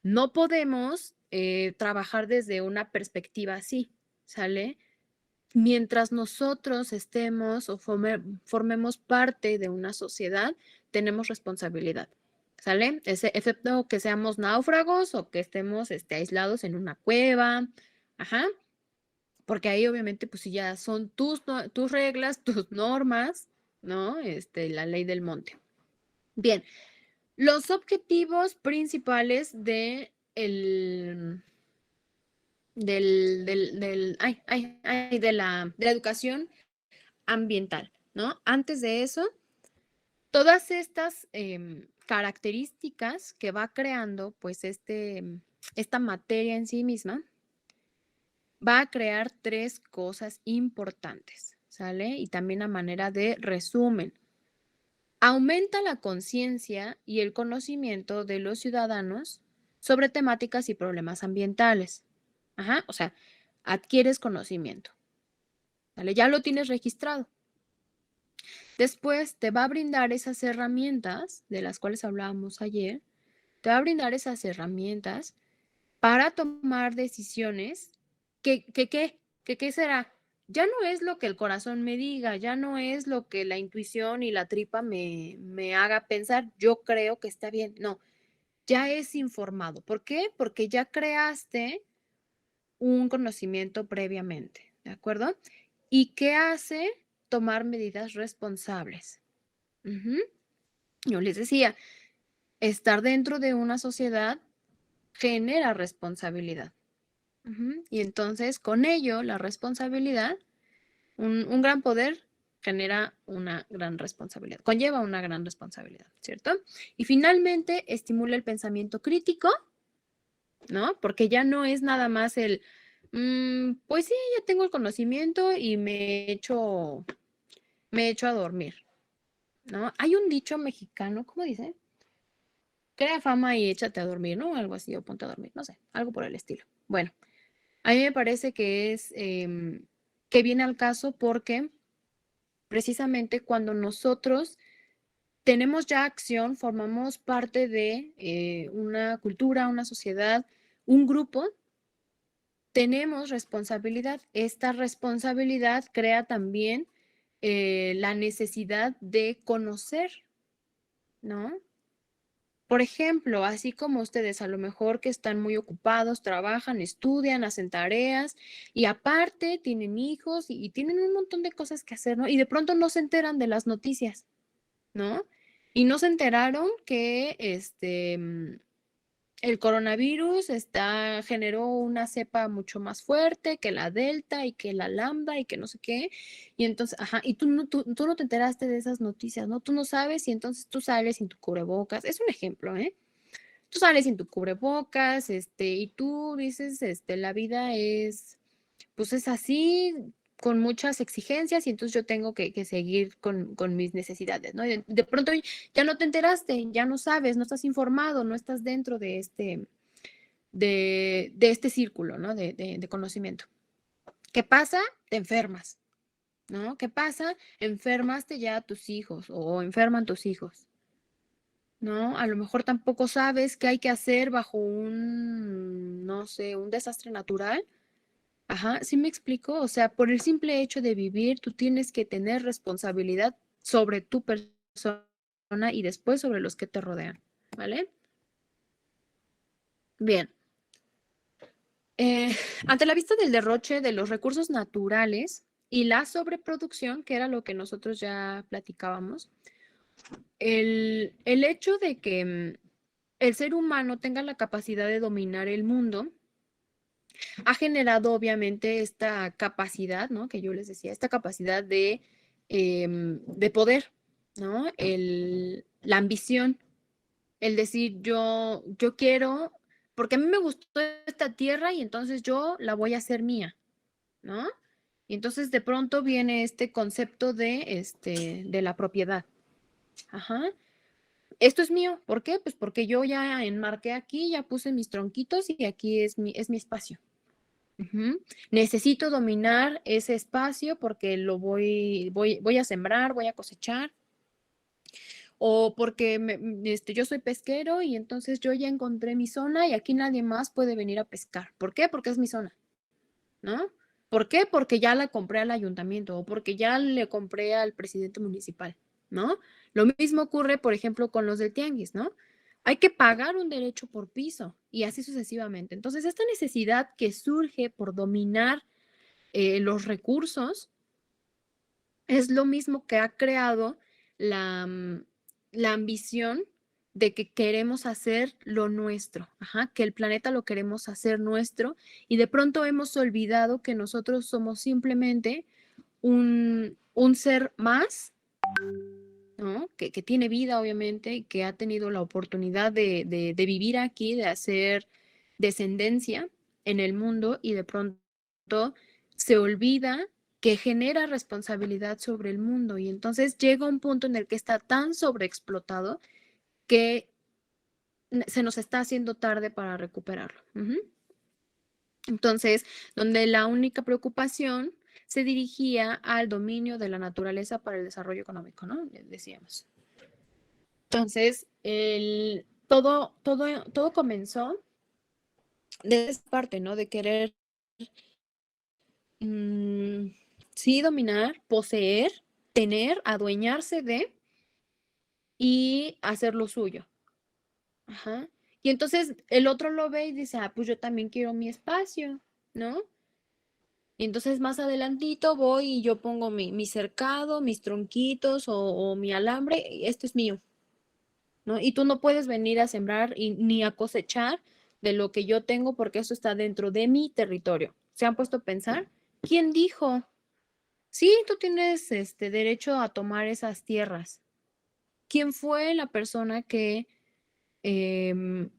No podemos trabajar desde una perspectiva así, ¿sale? Mientras nosotros estemos o formemos parte de una sociedad, tenemos responsabilidad, ¿sale? Excepto que seamos náufragos o que estemos aislados en una cueva, ajá, porque ahí obviamente pues si ya son tus reglas, tus normas, ¿no? La ley del monte. Bien, los objetivos principales de la educación ambiental, ¿no? Antes de eso, todas estas características que va creando, pues, esta materia en sí misma, va a crear 3 cosas importantes, ¿sale? Y también a manera de resumen. Aumenta la conciencia y el conocimiento de los ciudadanos sobre temáticas y problemas ambientales. Ajá, o sea, adquieres conocimiento, ¿vale? Ya lo tienes registrado. Después te va a brindar esas herramientas de las cuales hablábamos ayer, te va a brindar esas herramientas para tomar decisiones ¿qué será? Ya no es lo que el corazón me diga, ya no es lo que la intuición y la tripa me haga pensar, yo creo que está bien. No, ya es informado. ¿Por qué? Porque ya creaste un conocimiento previamente, ¿de acuerdo? ¿Y qué hace? Tomar medidas responsables. Yo les decía, estar dentro de una sociedad genera responsabilidad. Y entonces, con ello, la responsabilidad, un gran poder genera una gran responsabilidad, conlleva una gran responsabilidad, ¿cierto? Y finalmente estimula el pensamiento crítico, ¿no? Porque ya no es nada más el, pues sí, ya tengo el conocimiento y me echo a dormir, ¿no? Hay un dicho mexicano, ¿cómo dice? Crea fama y échate a dormir, ¿no? Algo así, o ponte a dormir, no sé, algo por el estilo. Bueno, a mí me parece que es, que viene al caso porque precisamente cuando nosotros tenemos ya acción, formamos parte de una cultura, una sociedad, un grupo, tenemos responsabilidad. Esta responsabilidad crea también la necesidad de conocer, ¿no? Por ejemplo, así como ustedes a lo mejor que están muy ocupados, trabajan, estudian, hacen tareas y aparte tienen hijos y tienen un montón de cosas que hacer, ¿no? Y de pronto no se enteran de las noticias, ¿no? Y no se enteraron que el coronavirus generó una cepa mucho más fuerte que la Delta y que la Lambda y que no sé qué. Y entonces, ajá, y tú no te enteraste de esas noticias, ¿no? Tú no sabes y entonces tú sales sin tu cubrebocas. Es un ejemplo, ¿eh? Tú sales sin tu cubrebocas, y tú dices, la vida pues es así, con muchas exigencias, y entonces yo tengo que seguir con mis necesidades, ¿no? Y de pronto ya no te enteraste, ya no sabes, no estás informado, no estás dentro de este círculo, ¿no? De conocimiento. ¿Qué pasa? Te enfermas, ¿no? ¿Qué pasa? Enfermaste ya a tus hijos o enferman tus hijos. ¿No? A lo mejor tampoco sabes qué hay que hacer bajo no sé, un desastre natural. Ajá, ¿sí me explico? O sea, por el simple hecho de vivir, tú tienes que tener responsabilidad sobre tu persona y después sobre los que te rodean, ¿vale? Bien. Ante la vista del derroche de los recursos naturales y la sobreproducción, que era lo que nosotros ya platicábamos, el hecho de que el ser humano tenga la capacidad de dominar el mundo ha generado obviamente esta capacidad, ¿no? Que yo les decía, esta capacidad de poder, ¿no? La ambición, el decir yo quiero, porque a mí me gustó esta tierra y entonces yo la voy a hacer mía, ¿no? Y entonces de pronto viene este concepto de la propiedad. Ajá. Esto es mío. ¿Por qué? Pues porque yo ya enmarqué aquí, ya puse mis tronquitos y aquí es mi espacio. Ujú. Necesito dominar ese espacio porque lo voy a sembrar, voy a cosechar, o porque yo soy pesquero y entonces yo ya encontré mi zona y aquí nadie más puede venir a pescar. ¿Por qué? Porque es mi zona, ¿no? ¿Por qué? Porque ya la compré al ayuntamiento o porque ya le compré al presidente municipal, ¿no? Lo mismo ocurre, por ejemplo, con los del tianguis, ¿no? Hay que pagar un derecho por piso y así sucesivamente. Entonces, esta necesidad que surge por dominar los recursos es lo mismo que ha creado la ambición de que queremos hacer lo nuestro, ajá, que el planeta lo queremos hacer nuestro y de pronto hemos olvidado que nosotros somos simplemente un ser más, ¿no? Que tiene vida, obviamente, y que ha tenido la oportunidad de vivir aquí, de hacer descendencia en el mundo y de pronto se olvida que genera responsabilidad sobre el mundo y entonces llega un punto en el que está tan sobreexplotado que se nos está haciendo tarde para recuperarlo. Ujú. Entonces, donde la única preocupación se dirigía al dominio de la naturaleza para el desarrollo económico, ¿no? Decíamos. Entonces, todo comenzó de esa parte, ¿no? De querer, sí, dominar, poseer, tener, adueñarse de y hacer lo suyo. Ajá. Y entonces el otro lo ve y dice, pues yo también quiero mi espacio, ¿no? Y entonces más adelantito voy y yo pongo mi cercado, mis tronquitos o mi alambre, y esto es mío, ¿no? Y tú no puedes venir a sembrar ni a cosechar de lo que yo tengo porque eso está dentro de mi territorio. ¿Se han puesto a pensar? ¿Quién dijo? Sí, tú tienes derecho a tomar esas tierras. ¿Quién fue la persona que em,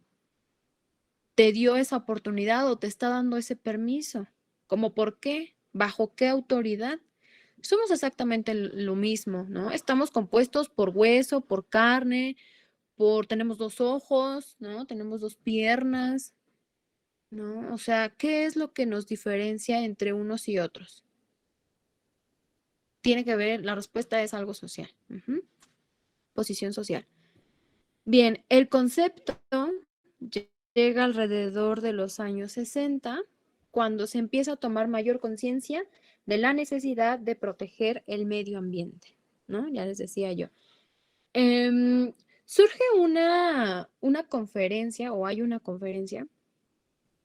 te dio esa oportunidad o te está dando ese permiso? ¿Cómo por qué? ¿Bajo qué autoridad? Somos exactamente lo mismo, ¿no? Estamos compuestos por hueso, por carne, tenemos 2 ojos, ¿no? Tenemos 2 piernas, ¿no? O sea, ¿qué es lo que nos diferencia entre unos y otros? Tiene que ver, la respuesta es algo social. Ujú. Posición social. Bien, el concepto llega alrededor de los años 60, cuando se empieza a tomar mayor conciencia de la necesidad de proteger el medio ambiente, ¿no? Ya les decía yo. Surge una conferencia, o hay una conferencia,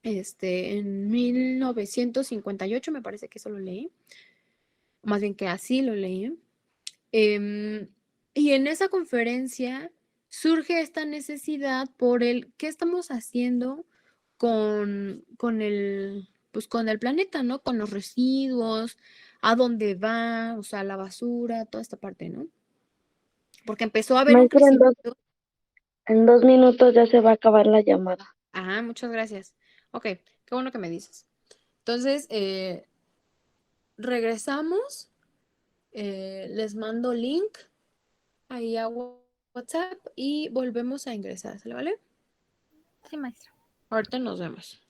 en 1958, me parece que eso lo leí, más bien que así lo leí. Em, y en esa conferencia surge esta necesidad por qué estamos haciendo con el planeta, ¿no? Con los residuos, a dónde va, o sea, la basura, toda esta parte, ¿no? Porque empezó a haber un Maestra, crecimiento. en 2 minutos ya se va a acabar la llamada. Ajá, muchas gracias. Ok, qué bueno que me dices. Entonces, regresamos, les mando link ahí a WhatsApp y volvemos a ingresar, ¿sale, vale? Sí, maestra. Ahorita nos vemos.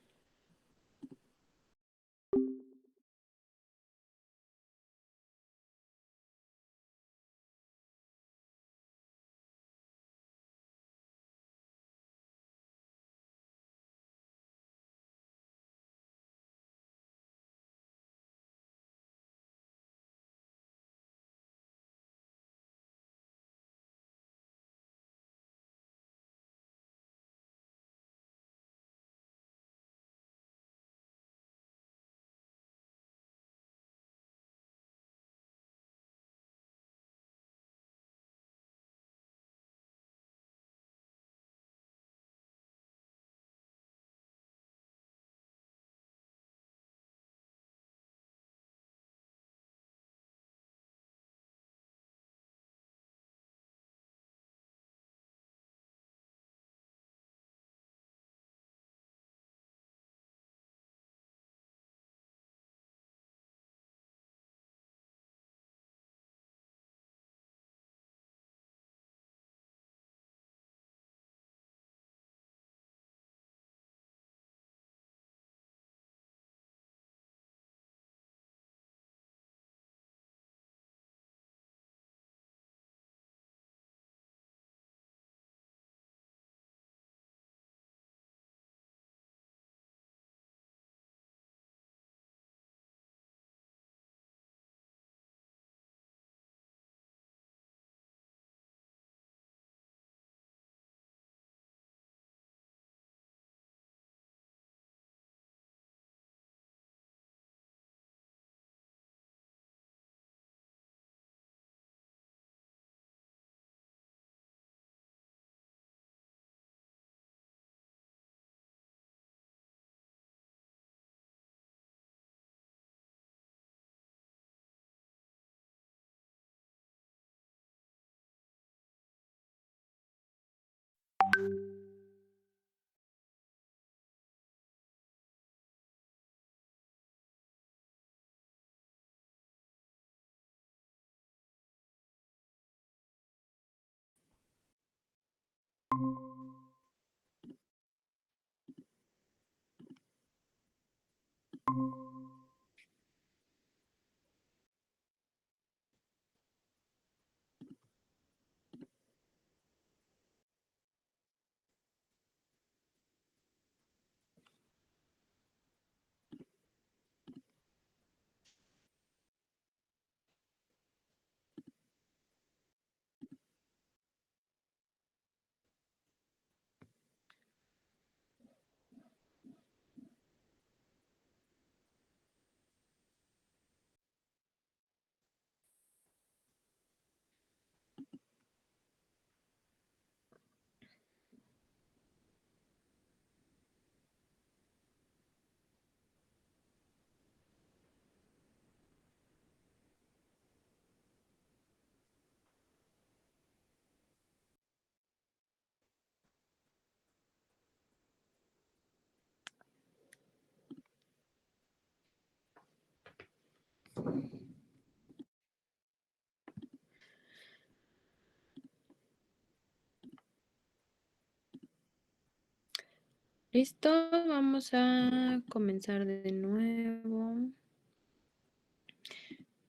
Listo, vamos a comenzar de nuevo.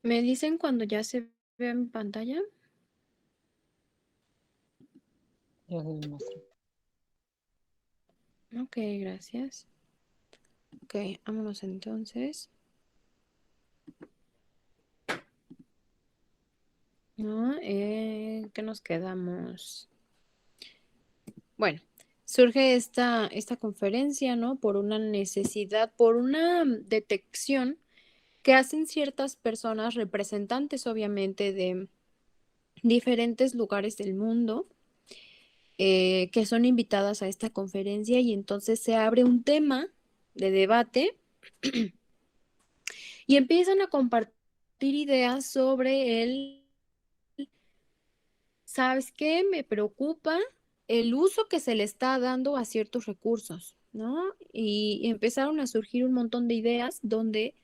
¿Me dicen cuando ya se ve en pantalla? Ya les muestro. Ok, gracias. Ok, vámonos entonces. ¿No? ¿Qué nos quedamos? Bueno, surge esta conferencia, ¿no? Por una necesidad, por una detección que hacen ciertas personas, representantes obviamente de diferentes lugares del mundo, que son invitadas a esta conferencia y entonces se abre un tema de debate y empiezan a compartir ideas sobre el, ¿sabes qué? Me preocupa el uso que se le está dando a ciertos recursos, ¿no? Y empezaron a surgir un montón de ideas donde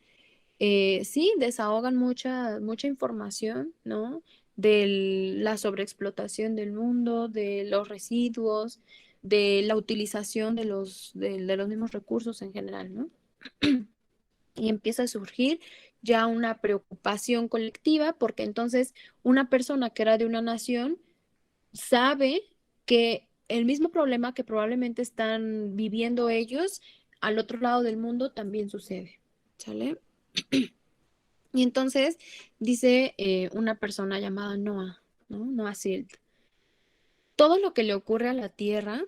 sí, desahogan mucha información, ¿no? De la sobreexplotación del mundo, de los residuos, de la utilización de los mismos recursos en general, ¿no? Y empieza a surgir ya una preocupación colectiva porque entonces una persona que era de una nación sabe que el mismo problema que probablemente están viviendo ellos al otro lado del mundo también sucede, ¿sale? Y entonces dice una persona llamada Noah, ¿no? Noah Silt. Todo lo que le ocurre a la tierra,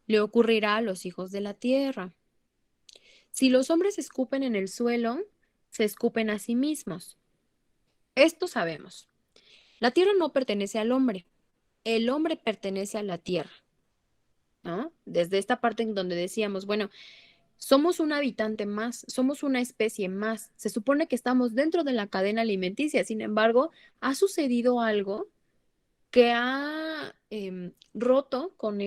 le ocurrirá a los hijos de la tierra. Si los hombres escupen en el suelo, se escupen a sí mismos. Esto sabemos. La tierra no pertenece al hombre, el hombre pertenece a la tierra, ¿no? Desde esta parte en donde decíamos, bueno, somos un habitante más, somos una especie más. Se supone que estamos dentro de la cadena alimenticia, sin embargo, ha sucedido algo que ha roto con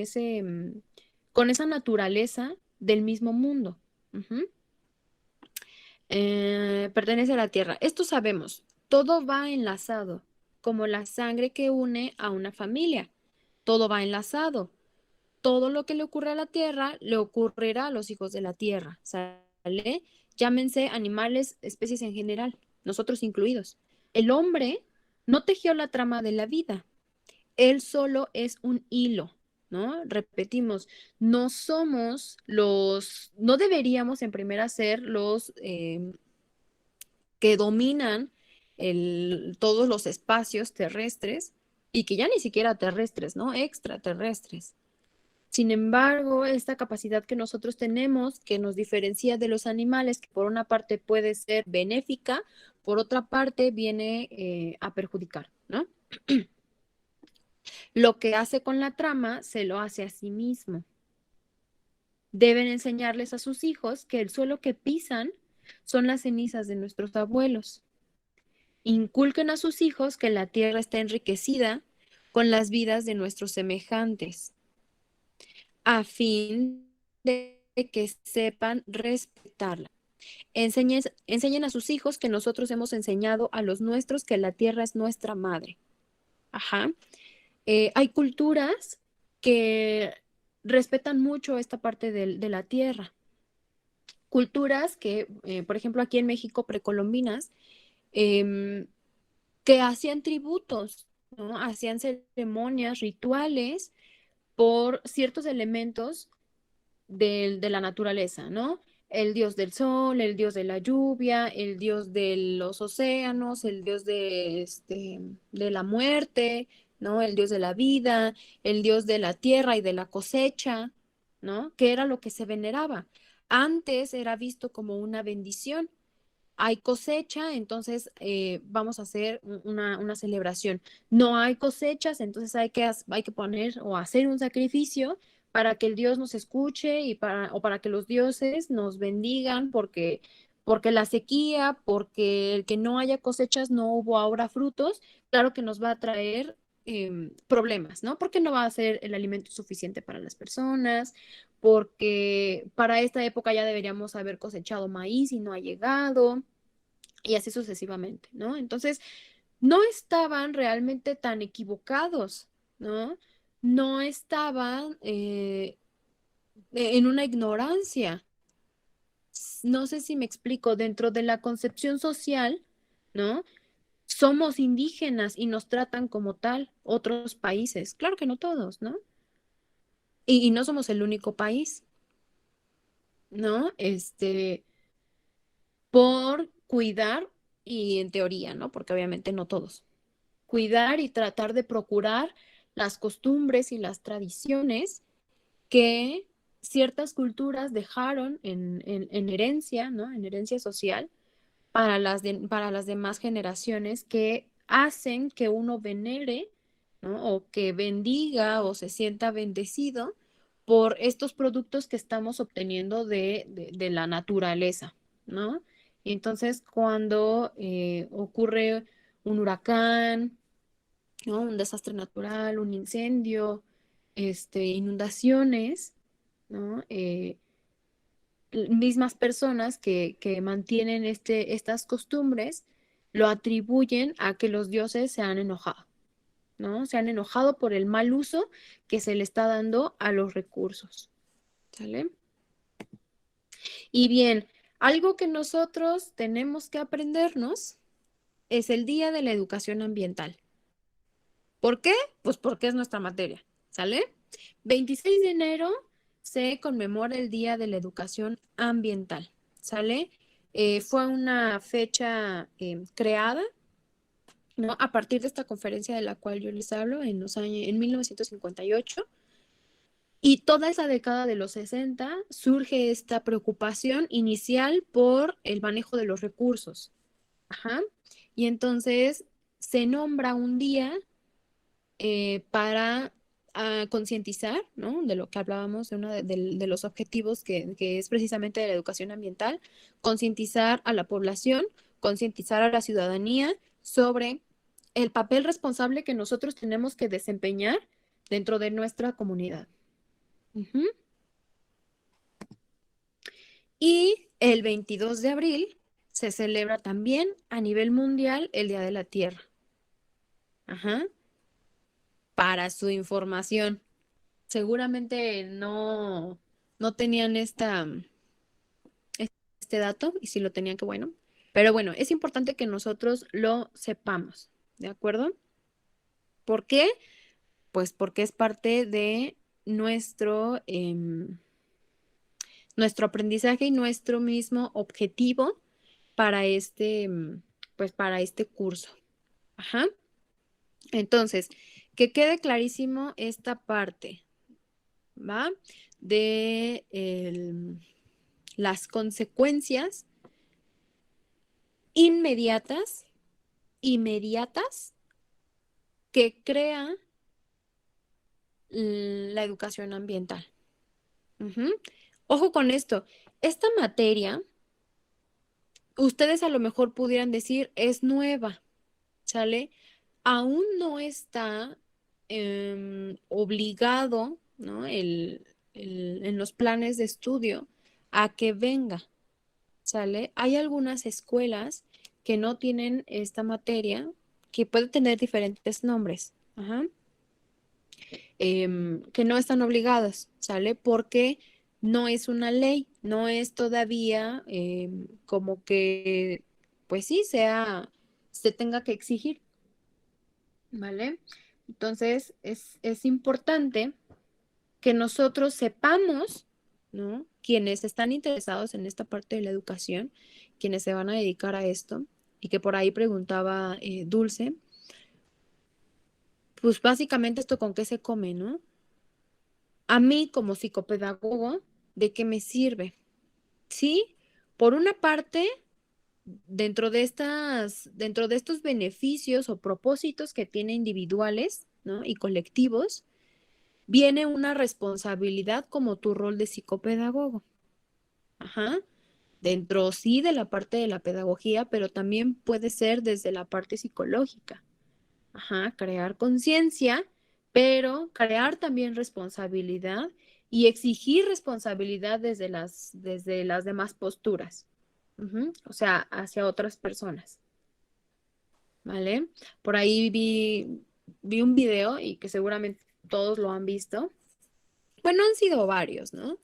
con esa naturaleza del mismo mundo. Ujú. Pertenece a la tierra. Esto sabemos, todo va enlazado, como la sangre que une a una familia. Todo va enlazado. Todo lo que le ocurre a la tierra le ocurrirá a los hijos de la tierra. ¿Sale? Llámense animales, especies en general, nosotros incluidos. El hombre no tejió la trama de la vida. Él solo es un hilo, ¿no? Repetimos, no somos no deberíamos en primera ser los que dominan todos los espacios terrestres y que ya ni siquiera terrestres, ¿no? Extraterrestres. Sin embargo, esta capacidad que nosotros tenemos, que nos diferencia de los animales, que por una parte puede ser benéfica, por otra parte viene a perjudicar, ¿no? Lo que hace con la trama, se lo hace a sí mismo. Deben enseñarles a sus hijos que el suelo que pisan son las cenizas de nuestros abuelos. Inculquen a sus hijos que la tierra está enriquecida con las vidas de nuestros semejantes, a fin de que sepan respetarla. Enseñen a sus hijos que nosotros hemos enseñado a los nuestros que la tierra es nuestra madre. Ajá. Hay culturas que respetan mucho esta parte de la tierra. Culturas que, por ejemplo, aquí en México, precolombinas, em, que hacían tributos, ¿no? Hacían ceremonias, rituales por ciertos elementos de la naturaleza, ¿no? El dios del sol, el dios de la lluvia, el dios de los océanos, el dios de la muerte, ¿no? El dios de la vida, el dios de la tierra y de la cosecha, ¿no? Que era lo que se veneraba. Antes era visto como una bendición. Hay cosecha, entonces vamos a hacer una celebración. No hay cosechas, entonces hay que poner o hacer un sacrificio para que el Dios nos escuche o para que los dioses nos bendigan, porque la sequía, porque el que no haya cosechas, no hubo ahora frutos, claro que nos va a traer problemas, ¿no? Porque no va a ser el alimento suficiente para las personas, porque para esta época ya deberíamos haber cosechado maíz y no ha llegado, y así sucesivamente, ¿no? Entonces, no estaban realmente tan equivocados, ¿no? No estaban en una ignorancia. No sé si me explico, dentro de la concepción social, ¿no? Somos indígenas y nos tratan como tal otros países. Claro que no todos, ¿no? Y no somos el único país, ¿no? Por cuidar, y en teoría, ¿no? Porque obviamente no todos. Cuidar y tratar de procurar las costumbres y las tradiciones que ciertas culturas dejaron en herencia, ¿no? En herencia social para las demás generaciones que hacen que uno venere, ¿no? O que bendiga o se sienta bendecido por estos productos que estamos obteniendo de la naturaleza, ¿no? Y entonces cuando ocurre un huracán, ¿no? Un desastre natural, un incendio, inundaciones, ¿no? Mismas personas que mantienen estas costumbres lo atribuyen a que los dioses se han enojado, ¿no? Se han enojado por el mal uso que se le está dando a los recursos, ¿sale? Y bien, algo que nosotros tenemos que aprendernos es el Día de la Educación Ambiental. ¿Por qué? Pues porque es nuestra materia, ¿sale? 26 de enero se conmemora el Día de la Educación Ambiental, ¿sale? Fue una fecha creada, ¿no? A partir de esta conferencia de la cual yo les hablo en 1958. Y toda esa década de los 60 surge esta preocupación inicial por el manejo de los recursos. Ajá. Y entonces se nombra un día para concientizar, ¿no? De lo que hablábamos, de los objetivos que es precisamente de la educación ambiental, concientizar a la población, concientizar a la ciudadanía sobre el papel responsable que nosotros tenemos que desempeñar dentro de nuestra comunidad. Ujú. Y el 22 de abril se celebra también a nivel mundial el Día de la Tierra. Ajá. Para su información. Seguramente no tenían este dato, y si lo tenían, qué bueno. Pero bueno, es importante que nosotros lo sepamos, ¿de acuerdo? ¿Por qué? Pues porque es parte de nuestro aprendizaje y nuestro mismo objetivo para pues para este curso. Ajá. Entonces, que quede clarísimo esta parte, ¿va? De las consecuencias inmediatas que crea la educación ambiental. Ujú. Ojo con esto, esta materia, ustedes a lo mejor pudieran decir, es nueva, ¿sale? Aún no está obligado, ¿no? En los planes de estudio a que venga, ¿sale? Hay algunas escuelas que no tienen esta materia, que puede tener diferentes nombres, ajá, que no están obligadas, ¿sale? Porque no es una ley, no es todavía como que, pues sí, se tenga que exigir, ¿vale? Entonces, es importante que nosotros sepamos, ¿no? Quienes están interesados en esta parte de la educación, quienes se van a dedicar a esto, y que por ahí preguntaba Dulce, pues básicamente esto con qué se come, ¿no? A mí como psicopedagogo, ¿de qué me sirve? Sí, por una parte, dentro de estos beneficios o propósitos que tiene individuales, ¿no? Y colectivos, viene una responsabilidad como tu rol de psicopedagogo. Ajá. Dentro sí de la parte de la pedagogía, pero también puede ser desde la parte psicológica. Ajá, crear conciencia, pero crear también responsabilidad y exigir responsabilidad desde las demás posturas. Ujú. O sea, hacia otras personas. ¿Vale? Por ahí vi un video y que seguramente todos lo han visto. Bueno, han sido varios, ¿no?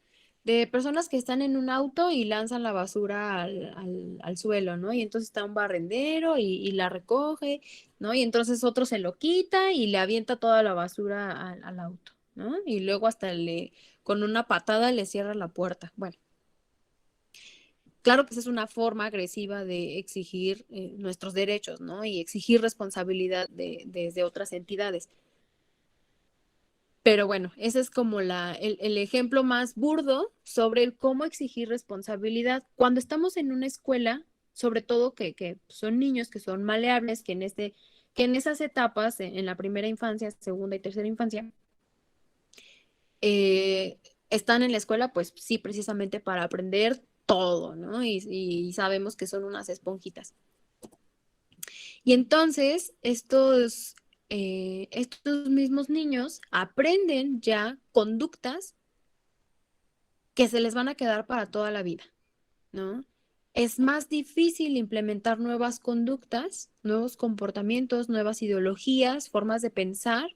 de personas que están en un auto y lanzan la basura al suelo, ¿no? Y entonces está un barrendero y la recoge, ¿no? Y entonces otro se lo quita y le avienta toda la basura al auto, ¿no? Y luego hasta con una patada le cierra la puerta. Bueno, claro que esa es una forma agresiva de exigir nuestros derechos, ¿no? Y exigir responsabilidad desde otras entidades. Pero bueno, ese es como el ejemplo más burdo sobre el cómo exigir responsabilidad. Cuando estamos en una escuela, sobre todo que son niños que son maleables, que en esas etapas, en la primera infancia, segunda y tercera infancia, eh, están en la escuela, pues sí, precisamente para aprender todo, ¿no? Y sabemos que son unas esponjitas. Y entonces estos mismos niños aprenden ya conductas que se les van a quedar para toda la vida, ¿no? Es más difícil implementar nuevas conductas, nuevos comportamientos, nuevas ideologías, formas de pensar,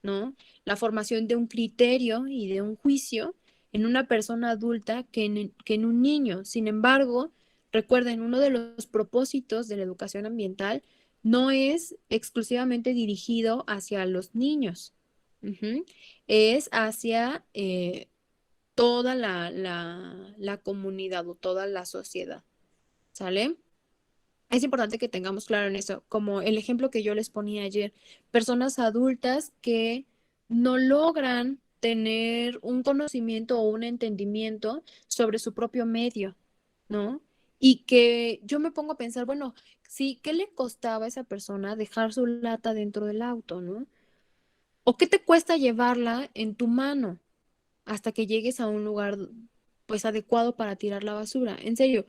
¿no? La formación de un criterio y de un juicio en una persona adulta que en un niño. Sin embargo, recuerden, uno de los propósitos de la educación ambiental no es exclusivamente dirigido hacia los niños, ujú, es hacia toda la comunidad o toda la sociedad, ¿sale? Es importante que tengamos claro en eso, como el ejemplo que yo les ponía ayer, personas adultas que no logran tener un conocimiento o un entendimiento sobre su propio medio, ¿no? Y que yo me pongo a pensar, bueno, sí, ¿qué le costaba a esa persona dejar su lata dentro del auto, ¿no? ¿O qué te cuesta llevarla en tu mano hasta que llegues a un lugar pues adecuado para tirar la basura? En serio,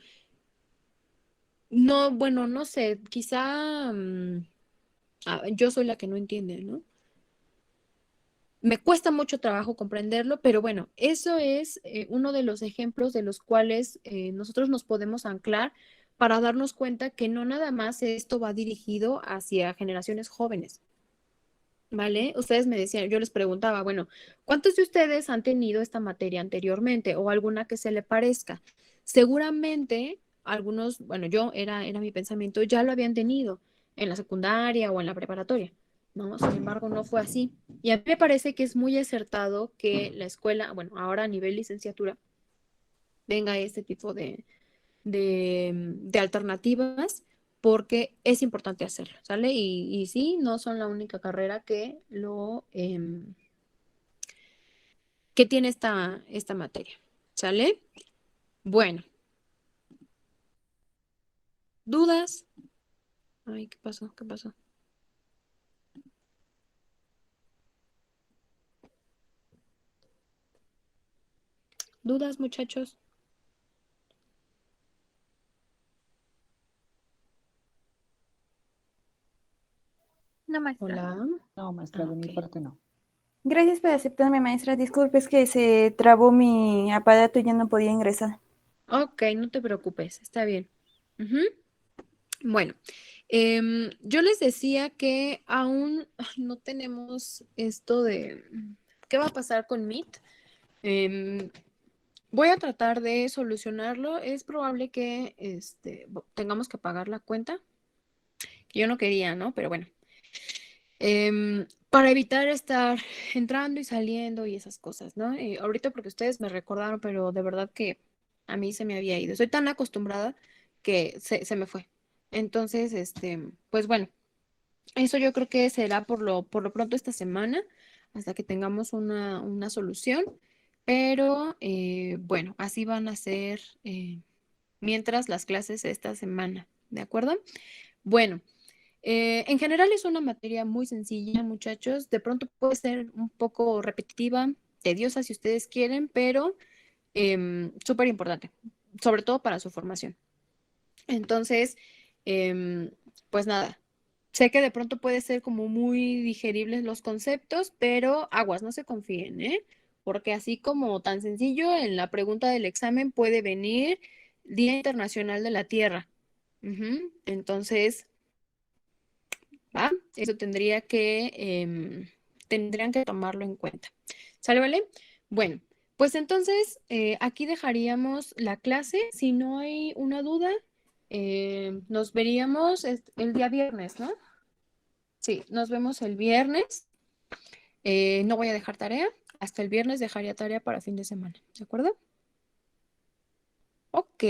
no, bueno, no sé, quizá yo soy la que no entiende, ¿no? Me cuesta mucho trabajo comprenderlo, pero bueno, eso es uno de los ejemplos de los cuales nosotros nos podemos anclar para darnos cuenta que no nada más esto va dirigido hacia generaciones jóvenes, ¿vale? Ustedes me decían, yo les preguntaba, bueno, ¿cuántos de ustedes han tenido esta materia anteriormente o alguna que se le parezca? Seguramente algunos, bueno, era mi pensamiento, ya lo habían tenido en la secundaria o en la preparatoria, ¿no? Sin embargo, no fue así. Y a mí me parece que es muy acertado que la escuela, bueno, ahora a nivel licenciatura, venga este tipo de alternativas porque es importante hacerlo, ¿sale? Y sí, no son la única carrera que tiene esta materia, ¿sale? Bueno, ¿dudas? Ay, ¿qué pasó? ¿Qué pasó? ¿Dudas, muchachos? No, maestra. Hola. No, maestra, de mi Ok. parte no. Gracias por aceptarme, maestra. Disculpe, es que se trabó mi aparato y ya no podía ingresar. Ok, no te preocupes, está bien. Ujú. Bueno, yo les decía que aún no tenemos esto de qué va a pasar con Meet. Em, Voy a tratar de solucionarlo. Es probable que tengamos que pagar la cuenta, que yo no quería, ¿no? Pero bueno, para evitar estar entrando y saliendo y esas cosas, ¿no? Ahorita porque ustedes me recordaron, pero de verdad que a mí se me había ido. Soy tan acostumbrada que se me fue. Entonces, pues bueno, eso yo creo que será por lo pronto esta semana, hasta que tengamos una solución. Pero bueno, así van a ser mientras las clases esta semana, ¿de acuerdo? Bueno, en general es una materia muy sencilla, muchachos. De pronto puede ser un poco repetitiva, tediosa si ustedes quieren, pero súper importante, sobre todo para su formación. Entonces, em, pues nada, sé que de pronto puede ser como muy digeribles los conceptos, pero aguas, no se confíen, ¿eh? Porque así como tan sencillo, en la pregunta del examen puede venir Día Internacional de la Tierra. Ujú. Entonces, ¿va? Eso tendrían que tomarlo en cuenta. ¿Sale, vale? Bueno, Pues entonces, aquí dejaríamos la clase. Si no hay una duda, nos veríamos el día viernes, ¿no? Sí, nos vemos el viernes. No voy a dejar tarea. Hasta el viernes dejaría tarea para fin de semana, ¿de acuerdo? Ok.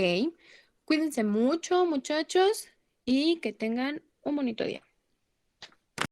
Cuídense mucho, muchachos, y que tengan un bonito día.